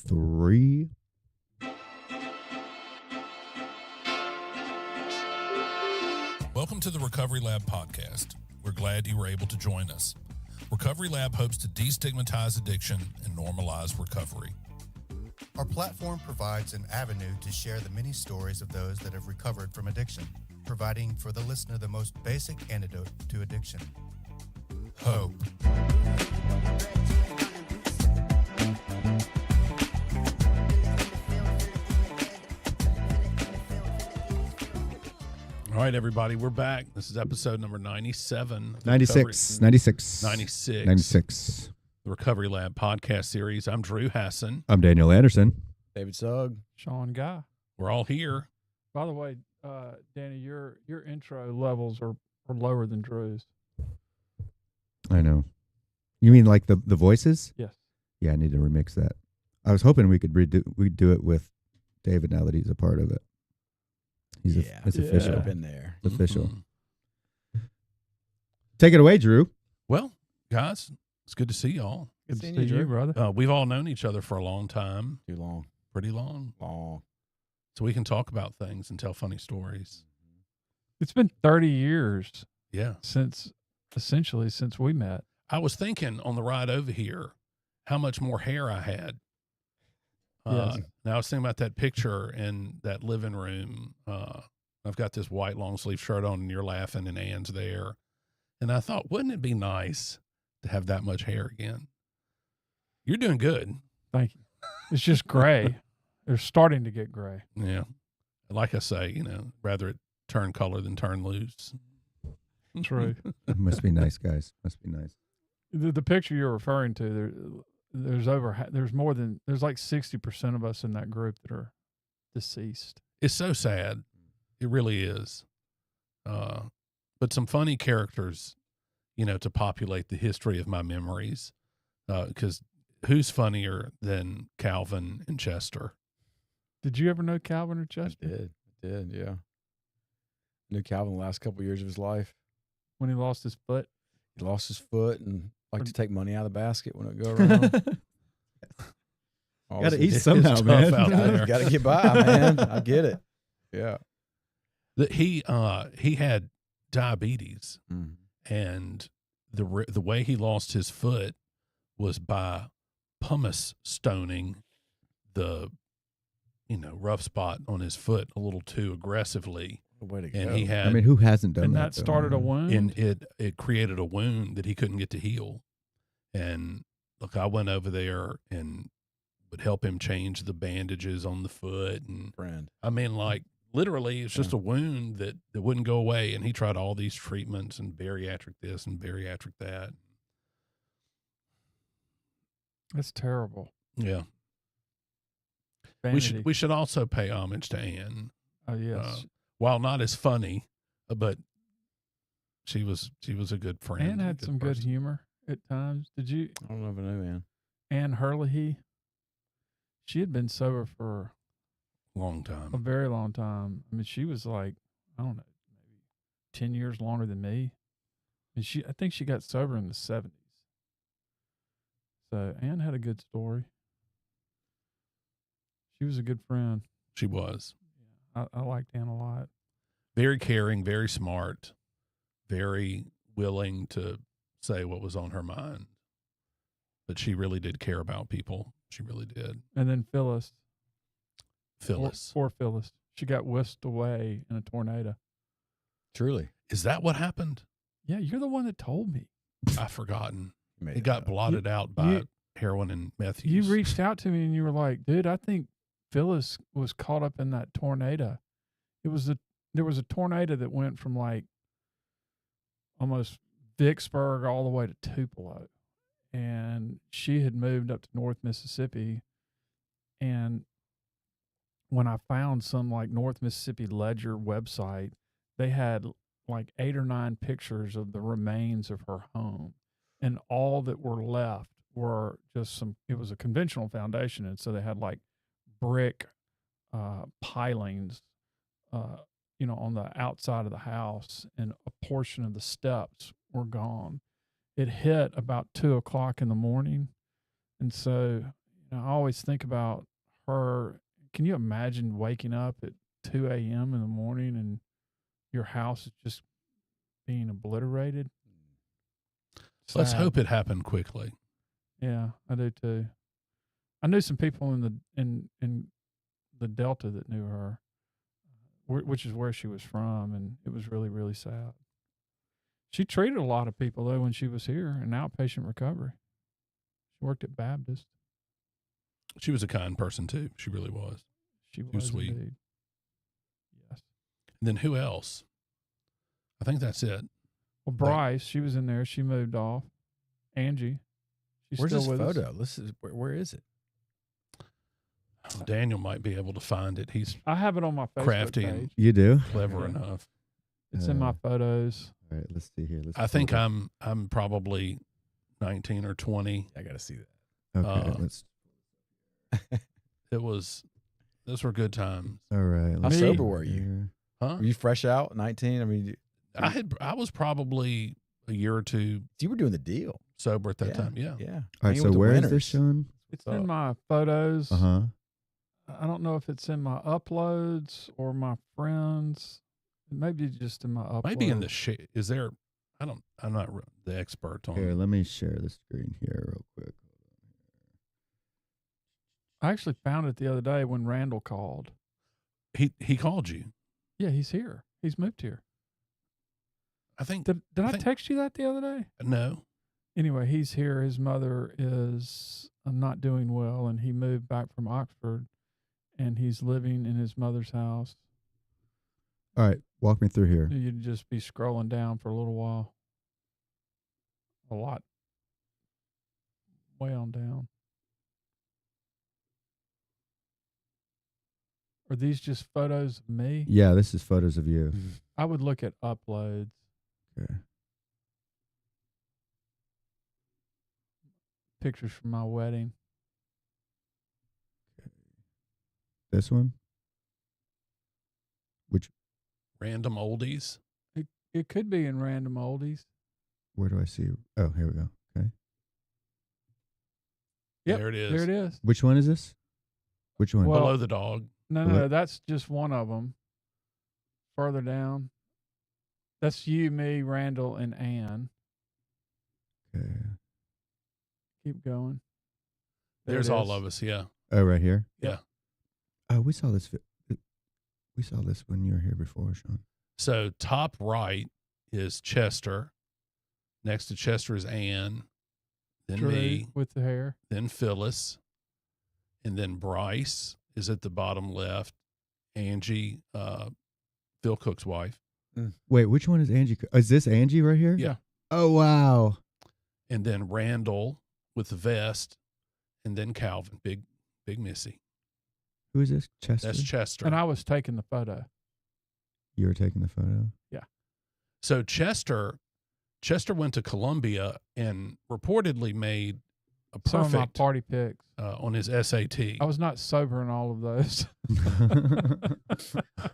3. Welcome to the Recovery Lab podcast. We're glad you were able to join us. Recovery Lab hopes to destigmatize addiction and normalize recovery. Our platform provides an avenue to share the many stories of those that have recovered from addiction, providing for the listener the most basic antidote to addiction: hope. All right, everybody, we're back. This is episode number 97. 96. The Recovery Lab podcast series. I'm Drew Hassin. I'm Daniel Anderson. David Sugg. Sean Guy. We're all here. By the way, Danny, your intro levels are lower than Drew's. I know. You mean like the voices? Yes. Yeah, I need to remix that. I was hoping we could do it with David now that he's a part of it. It's official. I've been there. It's official. Take it away, Drew. Well, guys, it's good to see y'all. Good to see you, brother. We've all known each other for a long time. Too long. Pretty long. Long. So we can talk about things and tell funny stories. It's been 30 years. Yeah. Since we met. I was thinking on the ride over here how much more hair I had. Yes. Now I was thinking about that picture in that living room. I've got this white long sleeve shirt on and you're laughing and Ann's there. And I thought, wouldn't it be nice to have that much hair again? You're doing good. Thank you. It's just gray. They're starting to get gray. Yeah. Like I say, rather it turn color than turn loose. True. It must be nice, guys. Must be nice. The picture you're referring to, there's like 60% of us in that group that are deceased. It's so sad. It really is. But some funny characters, to populate the history of my memories. Because who's funnier than Calvin and Chester? Did you ever know Calvin or Chester? I did, yeah. Knew Calvin the last couple of years of his life. When he lost his foot? He lost his foot and liked to take money out of the basket when it go around. Got to eat somehow, man. Got to get by, man. I get it. Yeah. He had diabetes, and the way he lost his foot was by pumice stoning the rough spot on his foot a little too aggressively. Way to and go. he had, who hasn't done that? And that started a wound. And it created a wound that he couldn't get to heal. And look, I went over there and would help him change the bandages on the foot. And I mean, like literally, it's just a wound that wouldn't go away. And he tried all these treatments and bariatric this and bariatric that. That's terrible. Yeah. Vanity. We should also pay homage to Ann. Oh yes. While not as funny, but she was a good friend. Ann had some good humor at times. Did you? I don't know if I knew Ann. Ann Hurley. She had been sober for a long time. A very long time. I mean, she was like, I don't know, maybe 10 years longer than me. And I think she got sober in the 70s. So Ann had a good story. She was a good friend. She was. I liked Ann a lot. Very caring, very smart, very willing to say what was on her mind. But she really did care about people. She really did. And then Phyllis. Poor Phyllis. She got whisked away in a tornado. Truly. Is that what happened? Yeah, you're the one that told me. I've forgotten. It got blotted out by heroin and meth You use. reached out to me and you were like, dude, I think Phyllis was caught up in that tornado. There was a tornado that went from like almost Vicksburg all the way to Tupelo. And she had moved up to North Mississippi. And when I found some like North Mississippi Ledger website, they had like 8 or 9 pictures of the remains of her home. And all that were left were just it was a conventional foundation. And so they had like brick pilings, on the outside of the house, and a portion of the steps were gone. It hit about 2:00 in the morning. And so I always think about her. Can you imagine waking up at 2 a.m. in the morning and your house is just being obliterated? Let's Sad. hope it happened quickly. Yeah, I do too. I knew some people in the Delta that knew her, which is where she was from, and it was really, really sad. She treated a lot of people though when she was here in outpatient recovery. She worked at Baptist. She was a kind person too. She really was. She was sweet. Indeed. Yes. And then who else? I think that's it. Well, Bryce, she was in there. She moved off. Angie, she's Where's still this with us. photo? This is where is it? Oh, Daniel might be able to find it. He's I have it on my Facebook crafty and page. You do? clever Yeah. enough. It's in my photos. All right, let's see here. I think I'm probably 19 or 20. I got to see that. Okay, let's. Those were good times. All right. How let's sober see were you? here. Huh? Were you fresh out, 19? I mean, I was probably a year or two you were doing the deal. sober at that time. Yeah. Yeah. All right, Hanging so with the where is winners. this showing? It's What's in up? my photos. Uh-huh. I don't know if it's in my uploads or my friends. It may be just in my uploads. Maybe in the is there? I'm not the expert on. Here, let me share the screen here real quick. I actually found it the other day when Randall called. He called you. Yeah, he's here. He's moved here. I think. Did I think- text you that the other day? No. Anyway, he's here. His mother is not doing well, and he moved back from Oxford, and he's living in his mother's house. All right, walk me through here. You'd just be scrolling down for a little while. A lot. Way on down. Are these just photos of me? Yeah, this is photos of you. I would look at uploads. Okay. Pictures from my wedding. This one? Which? Random oldies. It could be in random oldies. Where do I see? Oh, here we go. Okay. Yep, There it is. There it is. Which one is this? Which one? Well, Below the dog. No, that's just one of them. Further down. That's you, me, Randall, and Ann. Okay. Keep going. There's all of us. Yeah. Oh, right here? Yeah. Oh, we saw this. We saw this when you were here before, Sean. So top right is Chester. Next to Chester is Ann. Then Drew me. with the hair. Then Phyllis. And then Bryce is at the bottom left. Angie, Phil Cook's wife. Wait, which one is Angie? Is this Angie right here? Yeah. Oh, wow. And then Randall with the vest. And then Calvin, big Missy. Who is this? Chester? That's Chester. And I was taking the photo. You were taking the photo? So Chester went to Columbia and reportedly made a Some of my perfect party pics. on his SAT. I was not sober in all of those.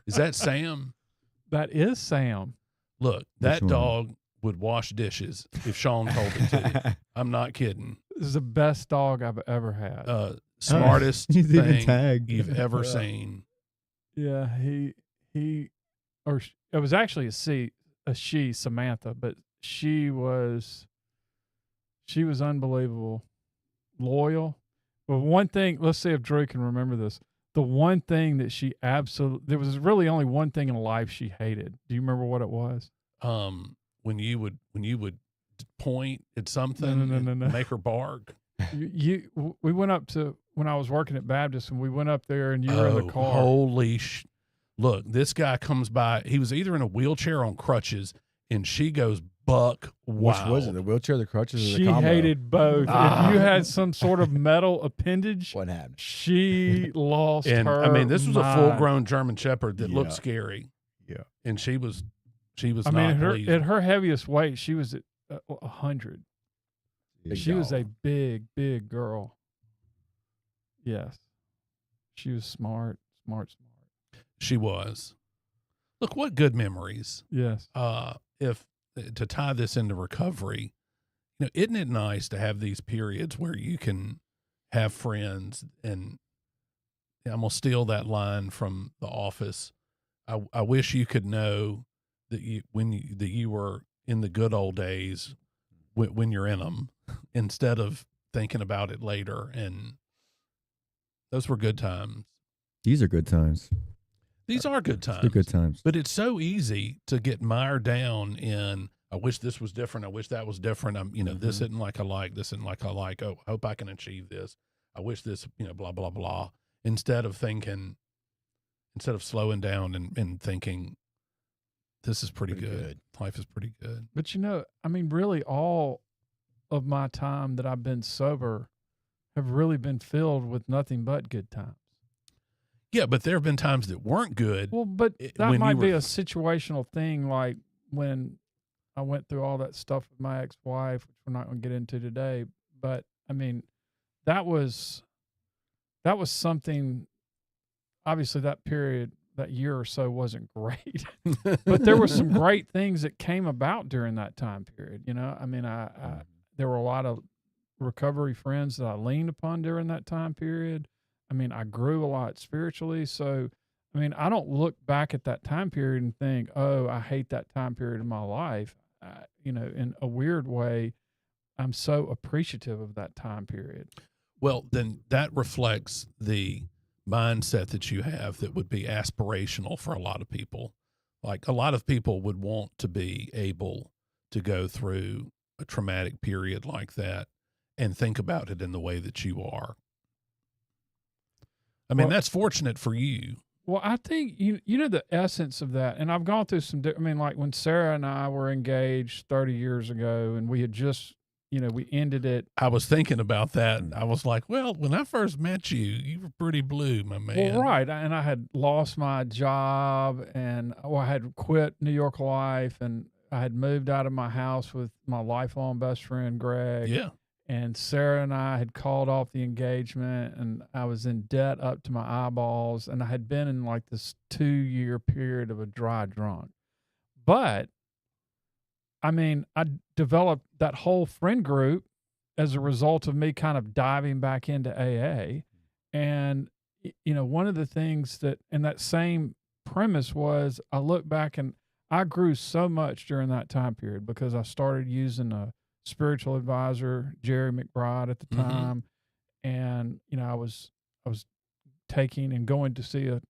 Is that Sam? That is Sam. Look, that one? dog would wash dishes if Sean told him to. I'm not kidding. This is the best dog I've ever had. Smartest He's even thing tagged. you've ever seen. Yeah, it was actually a she, Samantha, but she was unbelievable, loyal. But one thing, let's see if Drew can remember this. The one thing that she there was really only one thing in life she hated. Do you remember what it was? When you would point at something and No. make her bark. We went up to when I was working at Baptist, and we went up there, and you were in the car. Holy Look, this guy comes by. He was either in a wheelchair or on crutches, and she goes buck wild. Which was it? The wheelchair, the crutches, or the She combo? hated both. Ah. If you had some sort of metal appendage, What happened? she lost And her I mean, this was a mind. full-grown German Shepherd that Yeah. looked scary. Yeah. And she was I not mean, pleased. at her heaviest weight, she was at 100. Big She was a dog. big girl. Yes. She was smart. She was. Look, what good memories. Yes. If to tie this into recovery, isn't it nice to have these periods where you can have friends, and I'm gonna steal that line from The Office. I wish you could know that you were in the good old days when you're in them, instead of thinking about it later. And those were good times. These are good times. These are good times. They're good times. But it's so easy to get mired down in, I wish this was different. I wish that was different. This isn't like I like. This isn't like I like. Oh, I hope I can achieve this. I wish this, blah, blah, blah. Instead of slowing down and thinking, this is pretty good. Life is pretty good. But really all of my time that I've been sober have really been filled with nothing but good times. Yeah, but there have been times that weren't good. Well, but that might be a situational thing, like when I went through all that stuff with my ex-wife, which we're not going to get into today. But that was something. Obviously, that period, that year or so, wasn't great, but there were some great things that came about during that time period. There were a lot of recovery friends that I leaned upon during that time period. I grew a lot spiritually. So, I don't look back at that time period and think, oh, I hate that time period of my life. In a weird way, I'm so appreciative of that time period. Well, then that reflects the mindset that you have that would be aspirational for a lot of people. Like, a lot of people would want to be able to go through a traumatic period like that and think about it in the way that you are. That's fortunate for you. Well, I think, the essence of that, and I've gone through like when Sarah and I were engaged 30 years ago, and we had just, we ended it. I was thinking about that. I was like, well, when I first met you, you were pretty blue, my man. Well, right. And I had lost my job, and I had quit New York life, and I had moved out of my house with my lifelong best friend, Greg. Yeah. And Sarah and I had called off the engagement, and I was in debt up to my eyeballs, and I had been in like this 2-year period of a dry drunk. But I developed that whole friend group as a result of me kind of diving back into AA. And, one of the things that, in that same premise was, I look back and I grew so much during that time period because I started using a spiritual advisor, Jerry McBride, at the time. And, I was taking and going to see a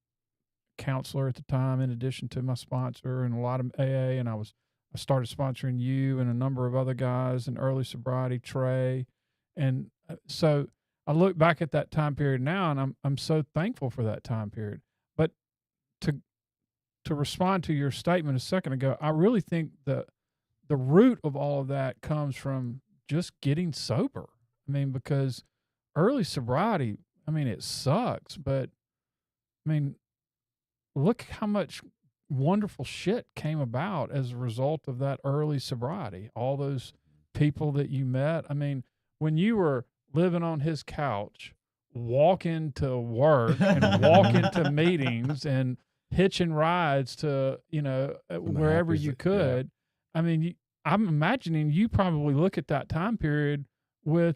counselor at the time, in addition to my sponsor and a lot of AA. And I started sponsoring you and a number of other guys in early sobriety, Trey. And so I look back at that time period now, and I'm so thankful for that time period. But to respond to your statement a second ago, I really think the root of all of that comes from just getting sober. Because early sobriety, it sucks, but look how much wonderful shit came about as a result of that early sobriety. All those people that you met. When you were living on his couch, walking to work and walking to meetings and hitching rides to, wherever you could. Yeah. I'm imagining you probably look at that time period with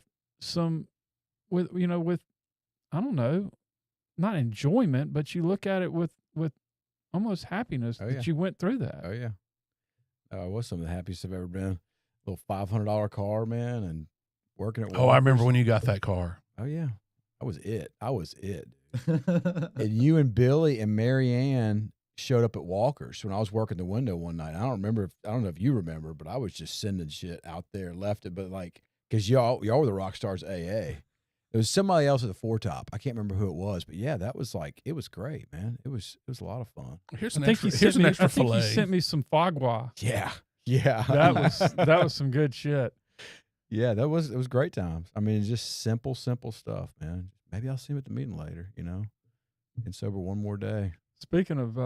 I don't know, not enjoyment, but you look at it with almost happiness that you went through that. Oh yeah. It was some of the happiest I've ever been. A little $500 car, man, and working at Walker's. I remember when you got that car. Oh yeah. I was it. And you and Billy and Mary Ann showed up at Walker's when I was working the window one night. I don't know if you remember, but I was just sending shit out there, left it, but like, cause y'all were the rock stars AA. There was somebody else at the foretop. I can't remember who it was, but yeah, that was like, it was great, man. It was a lot of fun. Here's an extra fillet. I think you sent me some fogwa. Yeah. That was some good shit. Yeah, it was great times. It's just simple stuff, man. Maybe I'll see him at the meeting later, and sober one more day. Speaking of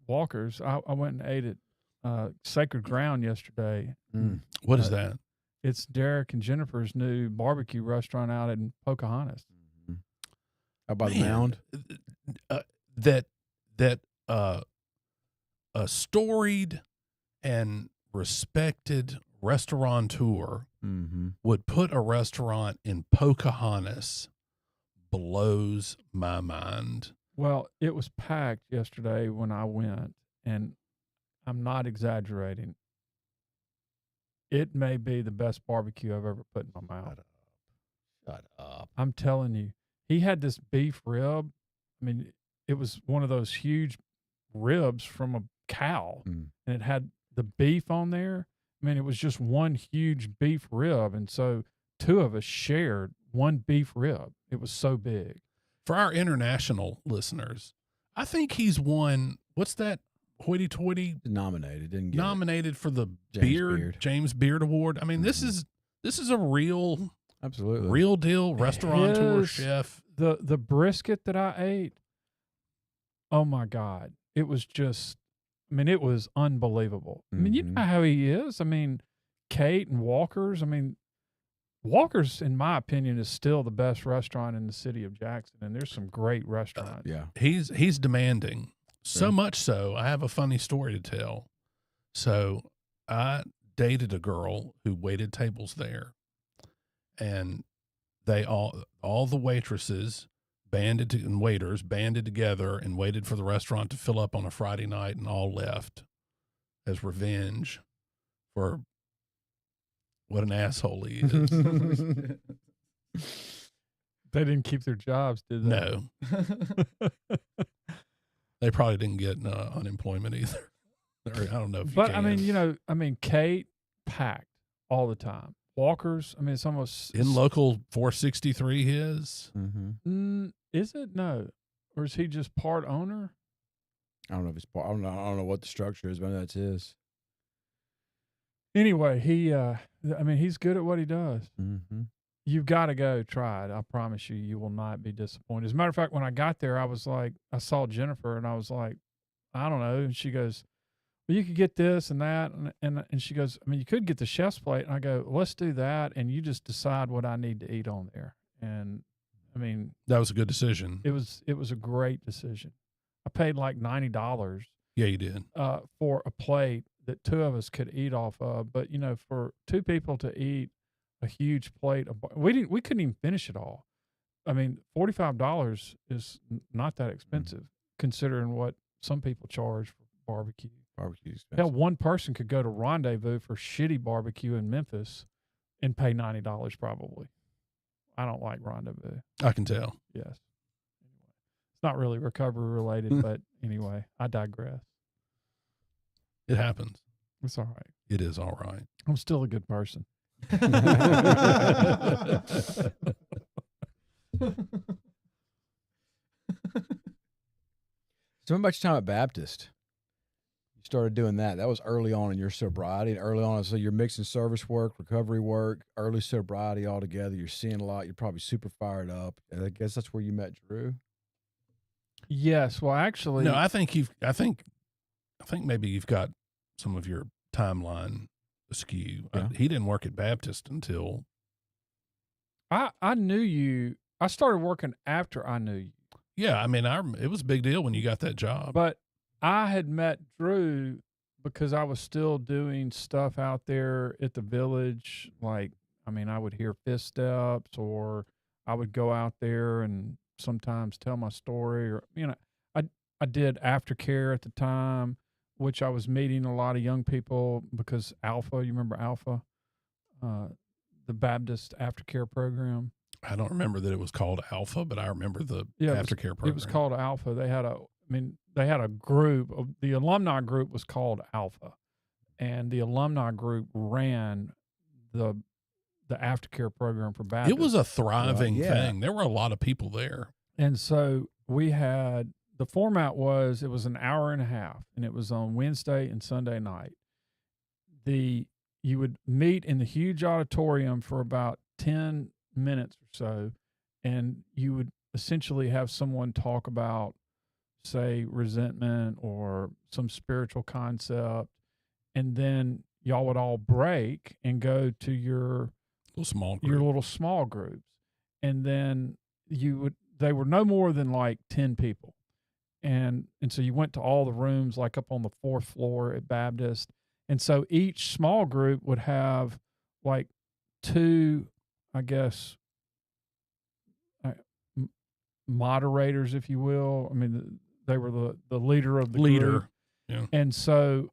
Walkers, I went and ate at Sacred Ground yesterday. What is that? It's Derek and Jennifer's new barbecue restaurant out in Pocahontas. How about the Mound? That a storied and respected restaurateur would put a restaurant in Pocahontas blows my mind. Well, it was packed yesterday when I went, and I'm not exaggerating. It may be the best barbecue I've ever put in my mouth. Shut up. I'm telling you. He had this beef rib. I mean, it was one of those huge ribs from a cow, and it had the beef on there. I mean, it was just one huge beef rib, and so two of us shared one beef rib. It was so big. For our international listeners, I think he's won, what's that hoity-toity? Nominated, didn't get nominated it. for the James James Beard Award. I mean, this is a real, absolutely real deal restaurateur chef. The brisket that I ate, oh my God, it was just, I mean, it was unbelievable. I mean, you know how he is. I mean, Kate and Walker's. I mean, Walker's, in my opinion, is still the best restaurant in the city of Jackson, and there's some great restaurants. Yeah, he's demanding, so much so. I have a funny story to tell. So I dated a girl who waited tables there, and they all the waitresses and waiters banded together and waited for the restaurant to fill up on a Friday night, and all left as revenge for what an asshole he is. They didn't keep their jobs, did they? No. They probably didn't get unemployment either. Or, I don't know if But, I mean, Kate packed all the time. Walker's, I mean, it's almost... In local 463 his? Is it? No. Or is he just part owner? I don't know if it's part... I don't know what the structure is, but that's his. Anyway, he's good at what he does. You've got to go try it. I promise you, you will not be disappointed. As a matter of fact, when I got there, I was like, I saw Jennifer and I was like, I don't know. And she goes, well, you could get this and that. And she goes, I mean, you could get the chef's plate. And I go, let's do that. And you just decide what I need to eat on there. And I mean, that was a good decision. It was a great decision. I paid like $90. Yeah, you did. For a plate that two of us could eat off of. But, for two people to eat a huge plate of, we couldn't even finish it all. I mean, $45 is not that expensive considering what some people charge for barbecue. Barbecue expensive. Hell, one person could go to Rendezvous for shitty barbecue in Memphis and pay $90 probably. I don't like Rendezvous. I can tell. Yes. Anyway, it's not really recovery related, but anyway, I digress. It happens. It's all right. It is all right. I'm still a good person. So much time at Baptist. You started doing that. That was early on in your sobriety. Early on, so you're mixing service work, recovery work, early sobriety all together. You're seeing a lot. You're probably super fired up. I guess that's where you met Drew. Yes. Well, actually, no. I think maybe you've got some of your timeline askew. Yeah. He didn't work at Baptist until I knew you. I started working after I knew you. Yeah, I mean, it was a big deal when you got that job. But I had met Drew because I was still doing stuff out there at the village. Like, I mean, I would hear fist steps, or I would go out there and sometimes tell my story, or I did aftercare at the time, which I was meeting a lot of young people because Alpha, you remember Alpha, the Baptist aftercare program. I don't remember that it was called Alpha, but I remember the aftercare program. It was called Alpha. They had a group. The alumni group was called Alpha, and the alumni group ran the aftercare program for Baptist. It was a thriving thing. There were a lot of people there. And so the format was, it was an hour and a half, and it was on Wednesday and Sunday night. You would meet in the huge auditorium for about 10 minutes or so, and you would essentially have someone talk about, say, resentment or some spiritual concept, and then y'all would all break and go to your little small groups, and then they were no more than like 10 people, and so you went to all the rooms like up on the 4th floor at Baptist, and so each small group would have like 2, I guess, moderators, if you will. I mean, they were the leader of the Leader. group. Yeah. And so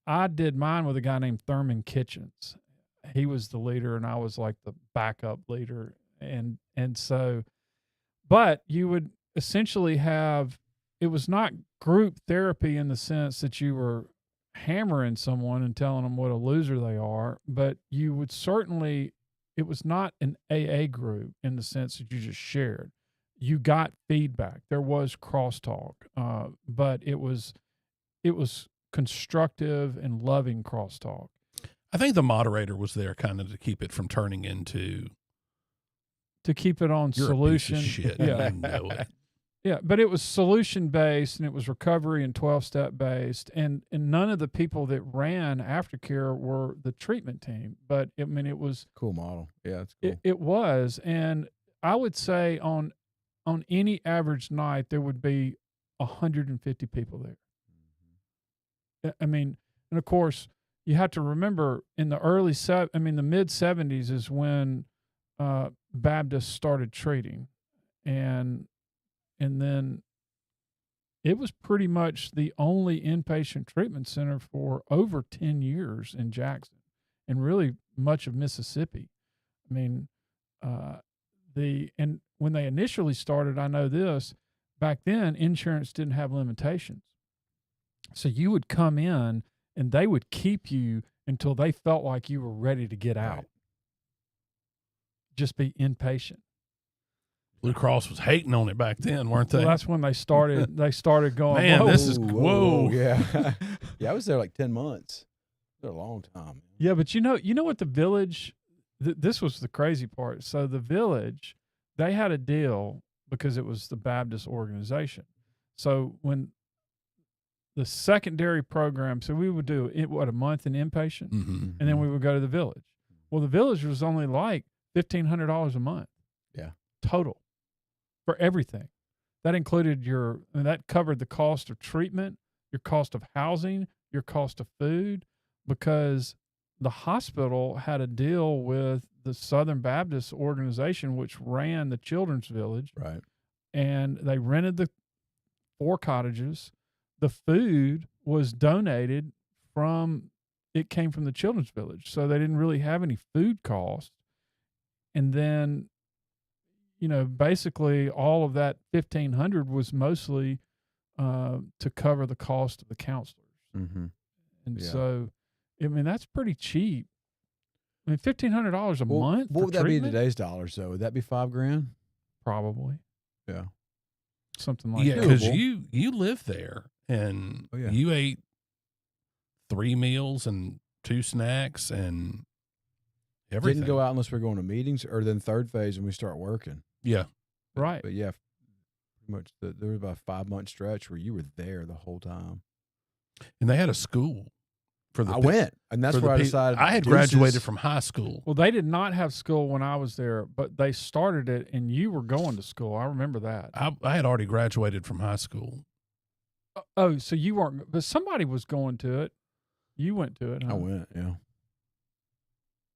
I did mine with a guy named Thurman Kitchens. He was the leader, and I was like the backup leader. And so, but you would essentially have, it was not group therapy in the sense that you were hammering someone and telling them what a loser they are, but you would certainly, it was not an AA group in the sense that you just shared. You got feedback. There was crosstalk, but it was constructive and loving crosstalk. I think the moderator was there kind of to keep it from turning into, to keep it on you're solution. a piece of shit. Yeah. You know it. Yeah, but it was solution based, and it was recovery and 12-step based, and none of the people that ran aftercare were the treatment team. But I mean, it was Cool model. Yeah, that's cool. it was, and I would say on any average night there would be 150 people there. I mean, and of course you have to remember in the the mid 70s is when Baptists started treating, and then it was pretty much the only inpatient treatment center for over 10 years in Jackson and really much of Mississippi. I mean, and when they initially started, I know this, back then insurance didn't have limitations. So you would come in and they would keep you until they felt like you were ready to get out. Right. Just be inpatient. Blue Cross was hating on it back then, weren't they? Well, that's when they started. They started going. Man, whoa. this is whoa. Yeah. Yeah, I was there like 10 months. It was a long time. Yeah, but you know what the Village. This was the crazy part. So the Village, they had a deal because it was the Baptist organization. So when the secondary program, so we would do it a month in inpatient, Mm-hmm. and then we would go to the Village. Well, the Village was only like $1,500 a month. Yeah. Total. For everything. That included that covered the cost of treatment, your cost of housing, your cost of food, because the hospital had a deal with the Southern Baptist organization, which ran the Children's Village. Right. And they rented the 4 cottages. The food was donated it came from the Children's Village. So they didn't really have any food costs. And then, basically all of that $1,500 was mostly to cover the cost of the counselors. Mm-hmm. And Yeah. so, I mean, that's pretty cheap. I mean, $1,500 a month. What for would that be in treatment? today's dollars, though? Would that be $5,000? Probably Yeah. something like Yeah, that. because Doable. you lived there and Oh, yeah. you ate 3 meals and 2 snacks and everything. Didn't go out unless we're going to meetings, or then third phase when we start working. Yeah. Right. But yeah, pretty much there was about a 5-month stretch where you were there the whole time. And they had a school for the I went, and that's for the where I pe- decided. I had deuces. graduated from high school. Well, they did not have school when I was there, but they started it, and you were going to school. I remember that. I had already graduated from high school. Oh, so you weren't, but somebody was going to it. You went to it. Huh? I went, yeah.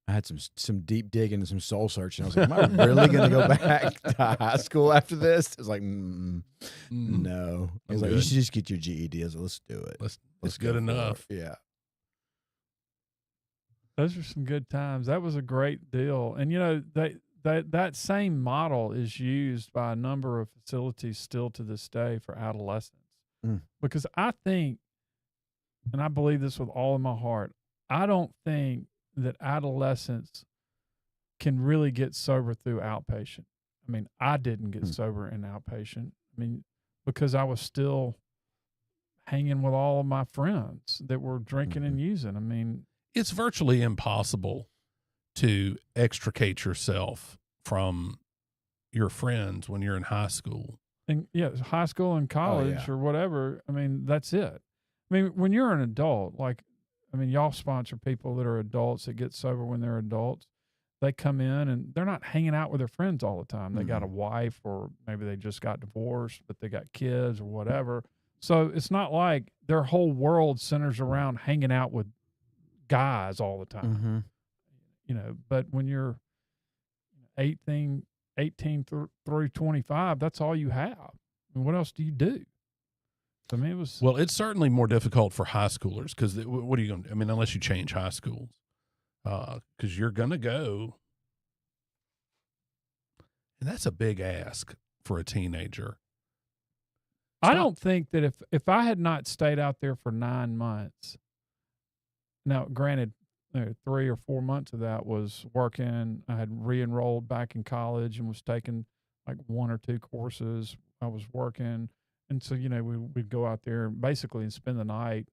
I had some deep digging and some soul searching. I was like, am I really going to go back to high school after this? It's like, no. I was like, you good. should just get your GED. I was like, let's do it. It's go good for enough. it. Yeah. Those are some good times. That was a great deal. And, that same model is used by a number of facilities still to this day for adolescents. Mm. Because I think, and I believe this with all of my heart, I don't think that adolescents can really get sober through outpatient. I mean, I didn't get sober in outpatient. I mean, because I was still hanging with all of my friends that were drinking and using. I mean, It's virtually impossible to extricate yourself from your friends when you're in high school. and high school and college or whatever. I mean, that's it. I mean, when you're an adult, y'all sponsor people that are adults that get sober when they're adults. They come in and they're not hanging out with their friends all the time. They got a wife, or maybe they just got divorced, but they got kids or whatever. So it's not like their whole world centers around hanging out with guys all the time. Mm-hmm. But when you're 18, 18 through 25, that's all you have. I mean, what else do you do? I mean, it was. Well, it's certainly more difficult for high schoolers because what are you going to, I mean, unless you change high schools, because you're going to go. And that's a big ask for a teenager. I don't think that if I had not stayed out there for 9 months, now granted, 3 or 4 months of that was working. I had re-enrolled back in college and was taking like 1 or 2 courses. I was working. And so, we'd go out there basically and spend the night.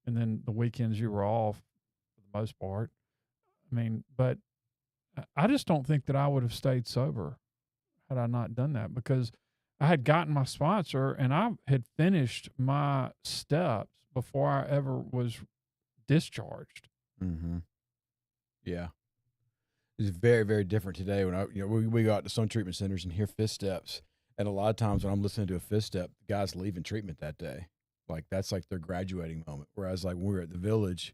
And then the weekends you were off for the most part. I mean, but I just don't think that I would have stayed sober had I not done that, because I had gotten my sponsor and I had finished my steps before I ever was discharged. Mm-hmm. Yeah. It's very, very different today. When we go out to some treatment centers and hear fifth steps, and a lot of times when I'm listening to a fifth step, the guy's leaving treatment that day. Like that's like their graduating moment. Whereas like when we were at the Village,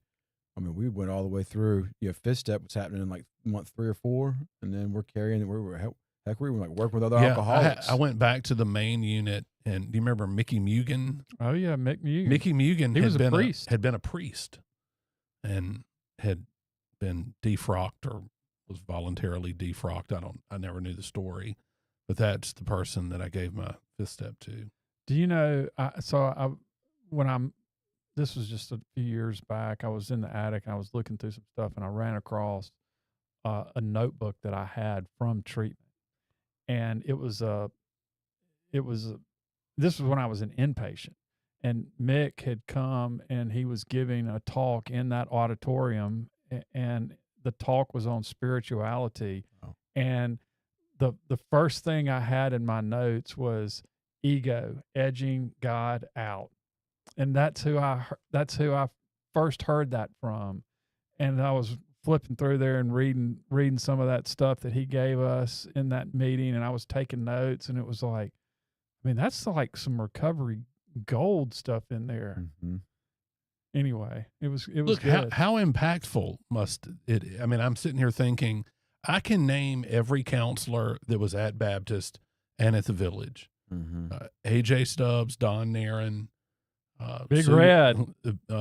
I mean, we went all the way through. Fifth step was happening in like month 3 or 4, and then we're carrying. We were like working with other alcoholics. I went back to the main unit, and do you remember Mickey Mugen? Oh yeah, Mick Mugen. Mickey Mugen was a priest. Had been a priest, and had been defrocked or was voluntarily defrocked. I never knew the story, but that's the person that I gave my fifth step to. Do you know? This was just a few years back. I was in the attic and I was looking through some stuff, and I ran across a notebook that I had from treatment. And this was when I was an inpatient, and Mick had come and he was giving a talk in that auditorium, and the talk was on spirituality. Oh. And the first thing I had in my notes was ego, edging God out. And that's who I first heard that from. And I was flipping through there and reading some of that stuff that he gave us in that meeting, and I was taking notes, and it was like, I mean, that's like some recovery gold stuff in there. Mm-hmm. Anyway, it was Look, good. How impactful must it? I mean, I'm sitting here thinking I can name every counselor that was at Baptist and at the Village. Mm-hmm. AJ Stubbs, Don Nairn, Big Red,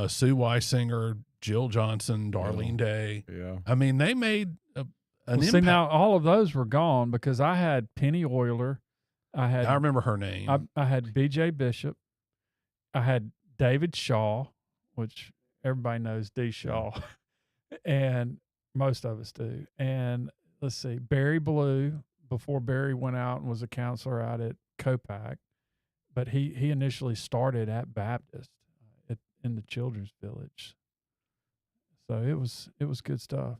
Sue Weisinger, Jill Johnson, Darlene Day. Yeah. I mean, they made an impact. See, now all of those were gone because I had Penny Oyler. I remember her name. I had B.J. Bishop. I had David Shaw, which everybody knows D. Shaw, and most of us do. And let's see, Barry Blue, before Barry went out and was a counselor out at Copac, but he initially started at Baptist in the Children's Village. So it was good stuff.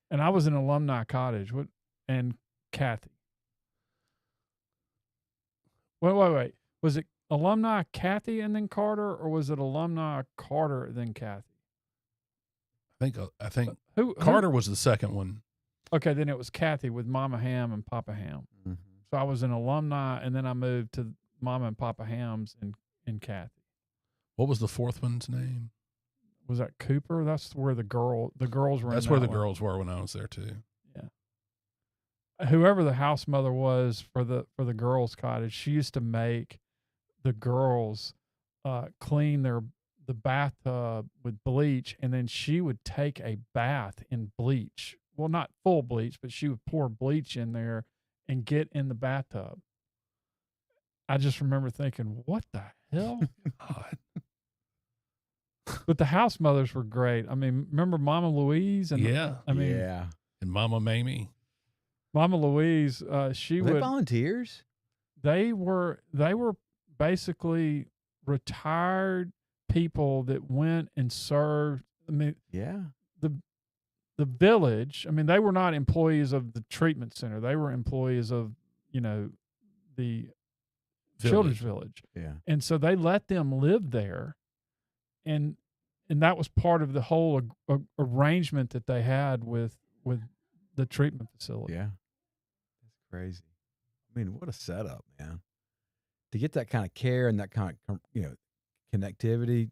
And I was in Alumni Cottage and Kathy. Wait. Was it Alumni Kathy and then Carter, or was it Alumni Carter then Kathy? I think who Carter was the second one. Okay, then it was Kathy with Mama Ham and Papa Ham. Mm-hmm. So I was in Alumni, and then I moved to Mama and Papa Ham's and Kathy. What was the fourth one's name? Was that Cooper? That's where the girls were. That's where the girls were when I was there too. Yeah. Whoever the house mother was for the girls' cottage, she used to make the girls clean the bathtub with bleach, and then she would take a bath in bleach. Well, not full bleach, but she would pour bleach in there and get in the bathtub. I just remember thinking, what the hell? God. But the house mothers were great. I mean, remember Mama Louise? And and Mama Mamie. Mama Louise, she Were would. they volunteers? They were basically retired people that went and served. I mean, Yeah. the Village. I mean, they were not employees of the treatment center. They were employees of the Children's Village. Yeah. And so they let them live there, and that was part of the whole arrangement that they had with the treatment facility. Yeah. That's crazy. I mean, what a setup, man. To get that kind of care and that kind of connectivity,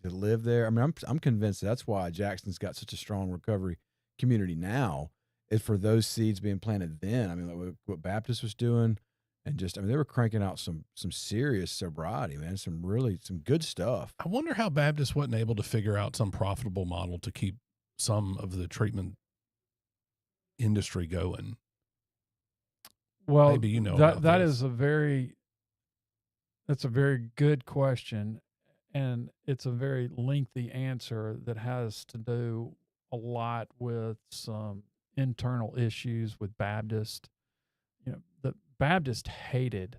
to live there. I mean, I'm convinced that's why Jackson's got such a strong recovery community now, is for those seeds being planted then. I mean, like what Baptist was doing, and just, I mean, they were cranking out some serious sobriety, man, some good stuff. I wonder how Baptist wasn't able to figure out some profitable model to keep some of the treatment industry going. Well, maybe you know that's a very good question, and it's a very lengthy answer that has to do a lot with some internal issues with Baptist. You know, the Baptist hated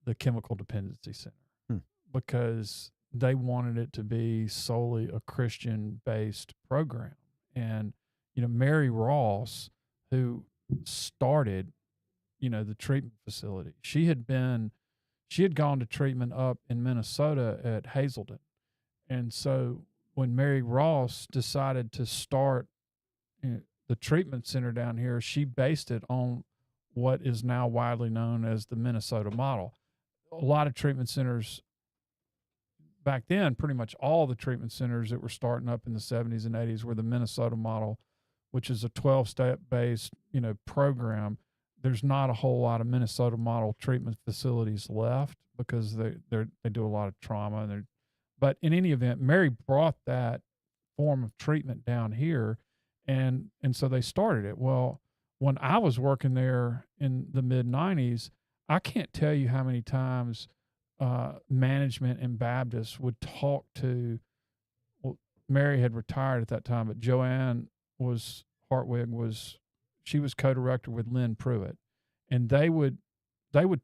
the Chemical Dependency Center because they wanted it to be solely a Christian-based program. And, you know, Mary Ross, who started, you know, the treatment facility, she had gone to treatment up in Minnesota at Hazelden. And so when Mary Ross decided to start the treatment center down here, she based it on what is now widely known as the Minnesota model. A lot of treatment centers back then, pretty much all the treatment centers that were starting up in the 70s and 80s were the Minnesota model, which is a 12-step based, you know, program. There's not a whole lot of Minnesota model treatment facilities left because they do a lot of trauma. But in any event, Mary brought that form of treatment down here, and so they started it. Well, when I was working there in the mid-90s, I can't tell you how many times management and Baptists would talk to, well, Mary had retired at that time, but Joanne she was co-director with Lynn Pruitt, and they would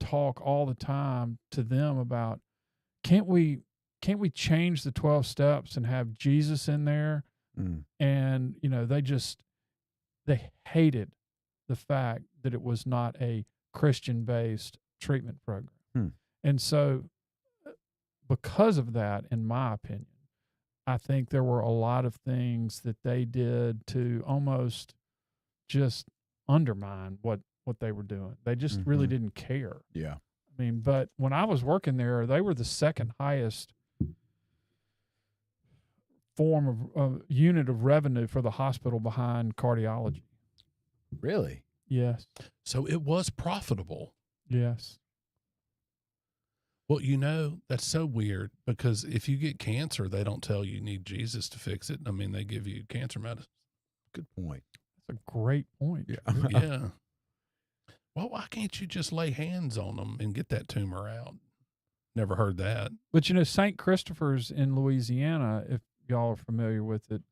talk all the time to them about, can't we change the 12 steps and have Jesus in there? And, you know, they hated the fact that it was not a Christian-based treatment program. And so because of that, in my opinion, I think there were a lot of things that they did to almost just undermine what they were doing. They just really didn't care. Yeah. I mean, but when I was working there, they were the second highest form of unit of revenue for the hospital behind cardiology. Really? Yes. So it was profitable. Yes. Well, you know, that's so weird because if you get cancer, they don't tell you need Jesus to fix it. I mean, they give you cancer medicine. Good point. That's a great point. Yeah. Yeah. Well, why can't you just lay hands on them and get that tumor out? Never heard that. But, you know, St. Christopher's in Louisiana, if y'all are familiar with it,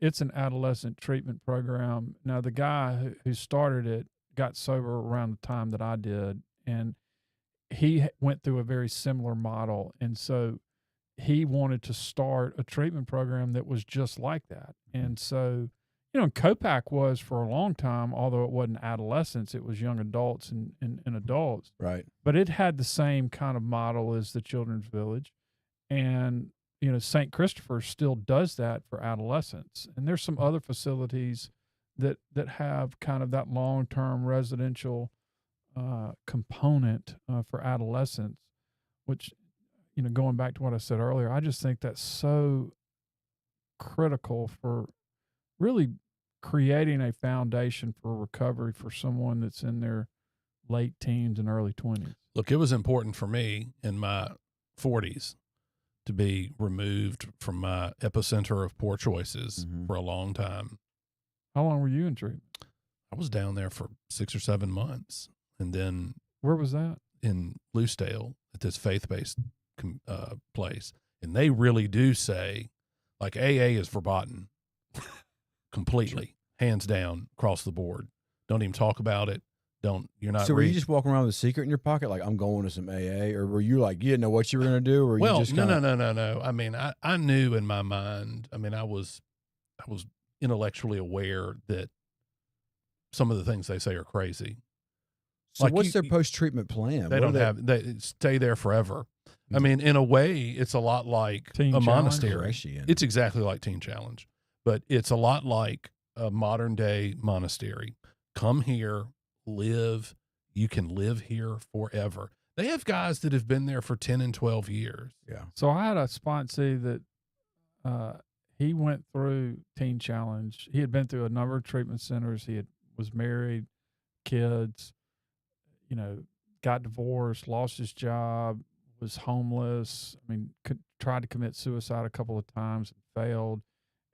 it's an adolescent treatment program. Now, the guy who started it got sober around the time that I did, and he went through a very similar model. And so he wanted to start a treatment program that was just like that. And so, you know, Copac was for a long time, although it wasn't adolescents, it was young adults and adults. Right. But it had the same kind of model as the Children's Village. And, you know, St. Christopher still does that for adolescents. And there's some other facilities that have kind of that long-term residential component for adolescents, which, you know, going back to what I said earlier, I just think that's so critical for really creating a foundation for recovery for someone that's in their late teens and early 20s. Look, it was important for me in my 40s to be removed from my epicenter of poor choices for a long time. How long were you in treatment? I was down there for 6 or 7 months. And then where was that? In Loosedale at this faith-based place. And they really do say, like, AA is verboten completely, hands down, across the board. Don't even talk about it. You're not. So were you just walking around with a secret in your pocket, like, I'm going to some AA, or were you like, you didn't know what you were going to do, or you just no. I mean, I knew in my mind. I mean, I was intellectually aware that some of the things they say are crazy. So like what's their post-treatment plan? They stay there forever. I mean, in a way, it's a lot like a monastery. It's exactly like Teen Challenge, but it's a lot like a modern day monastery. Come here, live. You can live here forever. They have guys that have been there for 10 and 12 years. Yeah. So I had a sponsee that he went through Teen Challenge. He had been through a number of treatment centers. Was married, kids, got divorced, lost his job, was homeless. I mean, tried to commit suicide a couple of times and failed.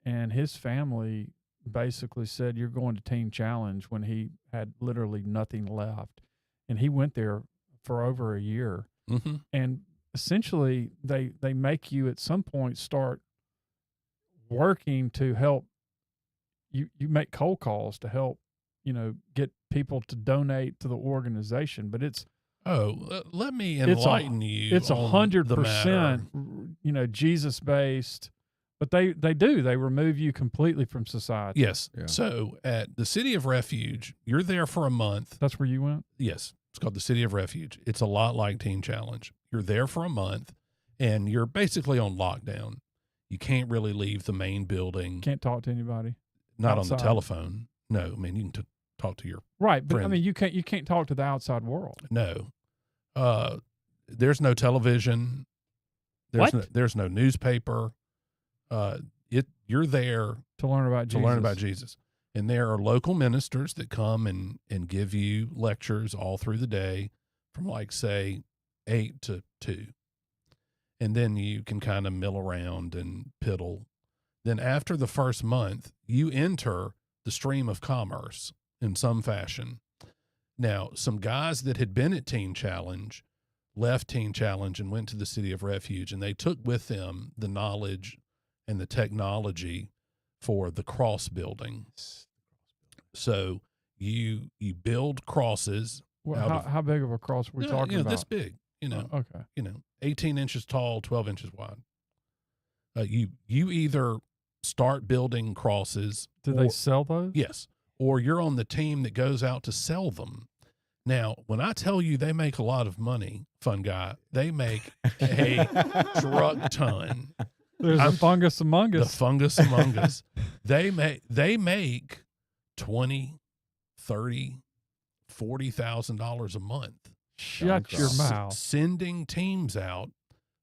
And his family basically said, "You're going to Teen Challenge," when he had literally nothing left. And he went there for over a year. Mm-hmm. And essentially, they make you at some point start working to help. You make cold calls to help, get people to donate to the organization. But it's let me enlighten you. It's 100%, Jesus based. But they remove you completely from society. Yes. Yeah. So at the City of Refuge, you're there for a month. That's where you went? Yes. It's called the City of Refuge. It's a lot like Teen Challenge. You're there for a month, and you're basically on lockdown. You can't really leave the main building. Can't talk to anybody. Not outside. on the telephone. No, I mean, you can talk to your right, but friends. I mean, you can't talk to the outside world. No. There's no television. There's no newspaper. You're there to learn about Jesus. And there are local ministers that come and give you lectures all through the day from say 8 to 2. And then you can kind of mill around and piddle. Then after the first month, you enter the stream of commerce in some fashion. Now, some guys that had been at Teen Challenge left Teen Challenge and went to the City of Refuge, and they took with them the knowledge and the technology for the cross building. So you build crosses. Well, how big of a cross are we talking about? This big, okay. 18 inches tall, 12 inches wide. You either start building crosses. Do they sell those? Yes. Or you're on the team that goes out to sell them. Now, when I tell you they make a lot of money, fun guy, they make a truck ton. There's a fungus among us. The fungus among us. They make $20,000, $30,000, $40,000 a month. Shut your mouth. Sending teams out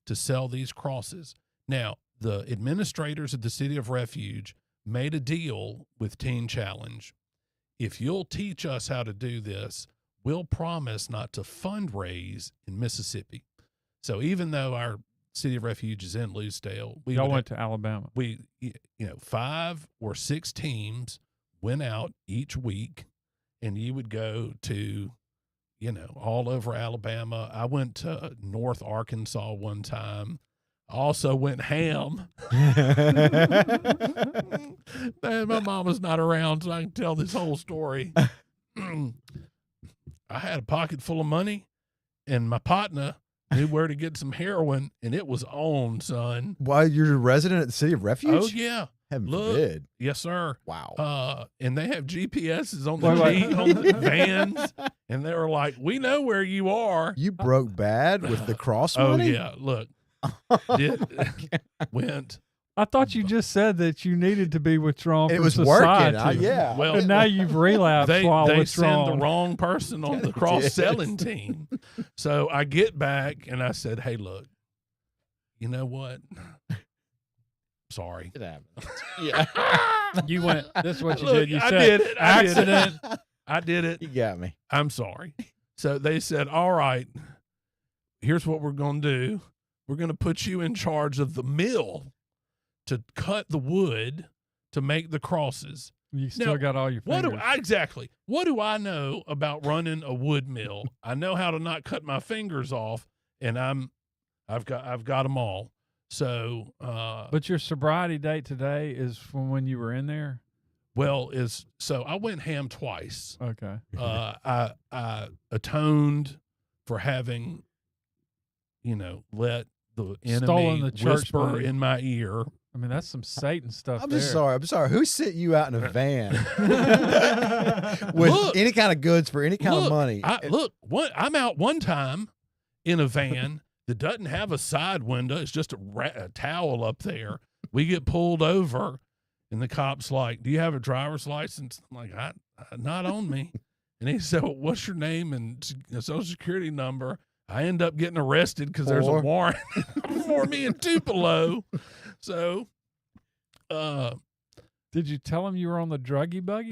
to sell these crosses. Now, the administrators at the City of Refuge made a deal with Teen Challenge. If you'll teach us how to do this, we'll promise not to fundraise in Mississippi. So even though our City of Refuge is in Lucedale, y'all went to Alabama. 5 or 6 teams went out each week, and you would go to, all over Alabama. I went to North Arkansas one time. I also went ham. Man, my mama's not around, so I can tell this whole story. I had a pocket full of money, and my partner knew where to get some heroin, and it was on, son. Why, you're a resident at the City of Refuge? Oh, yeah. Heaven forbid. Yes, sir. Wow. And they have GPSs on the vans, and they were like, "We know where you are." You broke bad with the cross money? Oh, yeah. Look. Went. I thought you just said that you needed to be withdrawn from society. Working. Yeah. Well, and now you've relapsed while they withdrawn. send the wrong person on the cross-selling team. So I get back, and I said, "Hey, look, you know what? Sorry." It happened. Yeah. You went, this is what you Look, did. You I said, did it. accident. I did it. You got me. I'm sorry. So they said, "All right, here's what we're going to do. We're going to put you in charge of the mill to cut the wood to make the crosses." You still got all your fingers. What do I know about running a wood mill? I know how to not cut my fingers off, and I've got them all. So, but your sobriety date today is from when you were in there? So I went ham twice. Okay. I atoned for having, let the enemy whisper money in my ear. I mean, that's some Satan stuff. I'm sorry. Who sent you out in a van with any kind of goods for any kind of money? I'm out one time in a van that doesn't have a side window. It's just a towel up there. We get pulled over, and the cop's like, "Do you have a driver's license?" I'm like, "Not on me." And he said, "Well, what's your name and social security number?" I end up getting arrested because there's a warrant for me in Tupelo. So Did you tell him you were on the druggy buggy?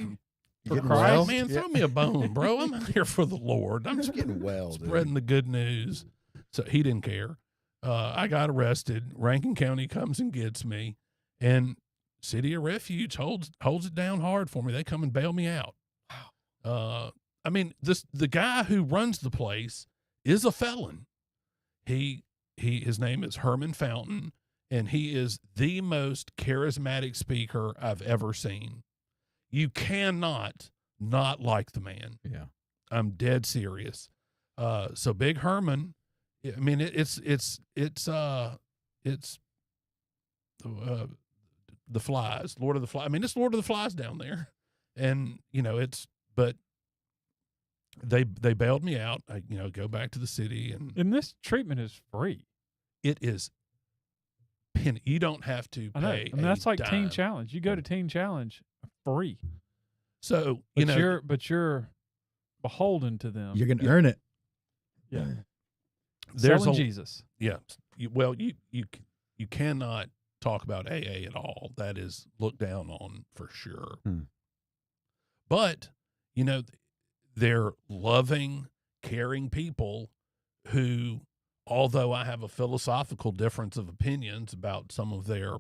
You getting Christ? well? Man, throw me a bone, bro. I'm here for the Lord. I'm just Getting well, spreading the good news. So he didn't care. I got arrested. Rankin County comes and gets me, and City of Refuge holds it down hard for me. They come and bail me out. I mean, the guy who runs the place is a felon. His name is Herman Fountain, and he is the most charismatic speaker I've ever seen. You cannot not like the man. Yeah. I'm dead serious. So Big Herman, I mean, it's the Flies, Lord of the Flies. I mean, it's Lord of the Flies down there. And, but they bailed me out. I, go back to the city, and this treatment is free. it is penny. You don't have to pay. I know. I mean, that's like dime. Teen Challenge. You go to Teen Challenge free. So, but you're beholden to them. You're gonna earn it. Yeah. there's Selling Jesus. Yeah. You cannot talk about AA at all. That is looked down on for sure. But, they're loving, caring people who, although I have a philosophical difference of opinions about some of their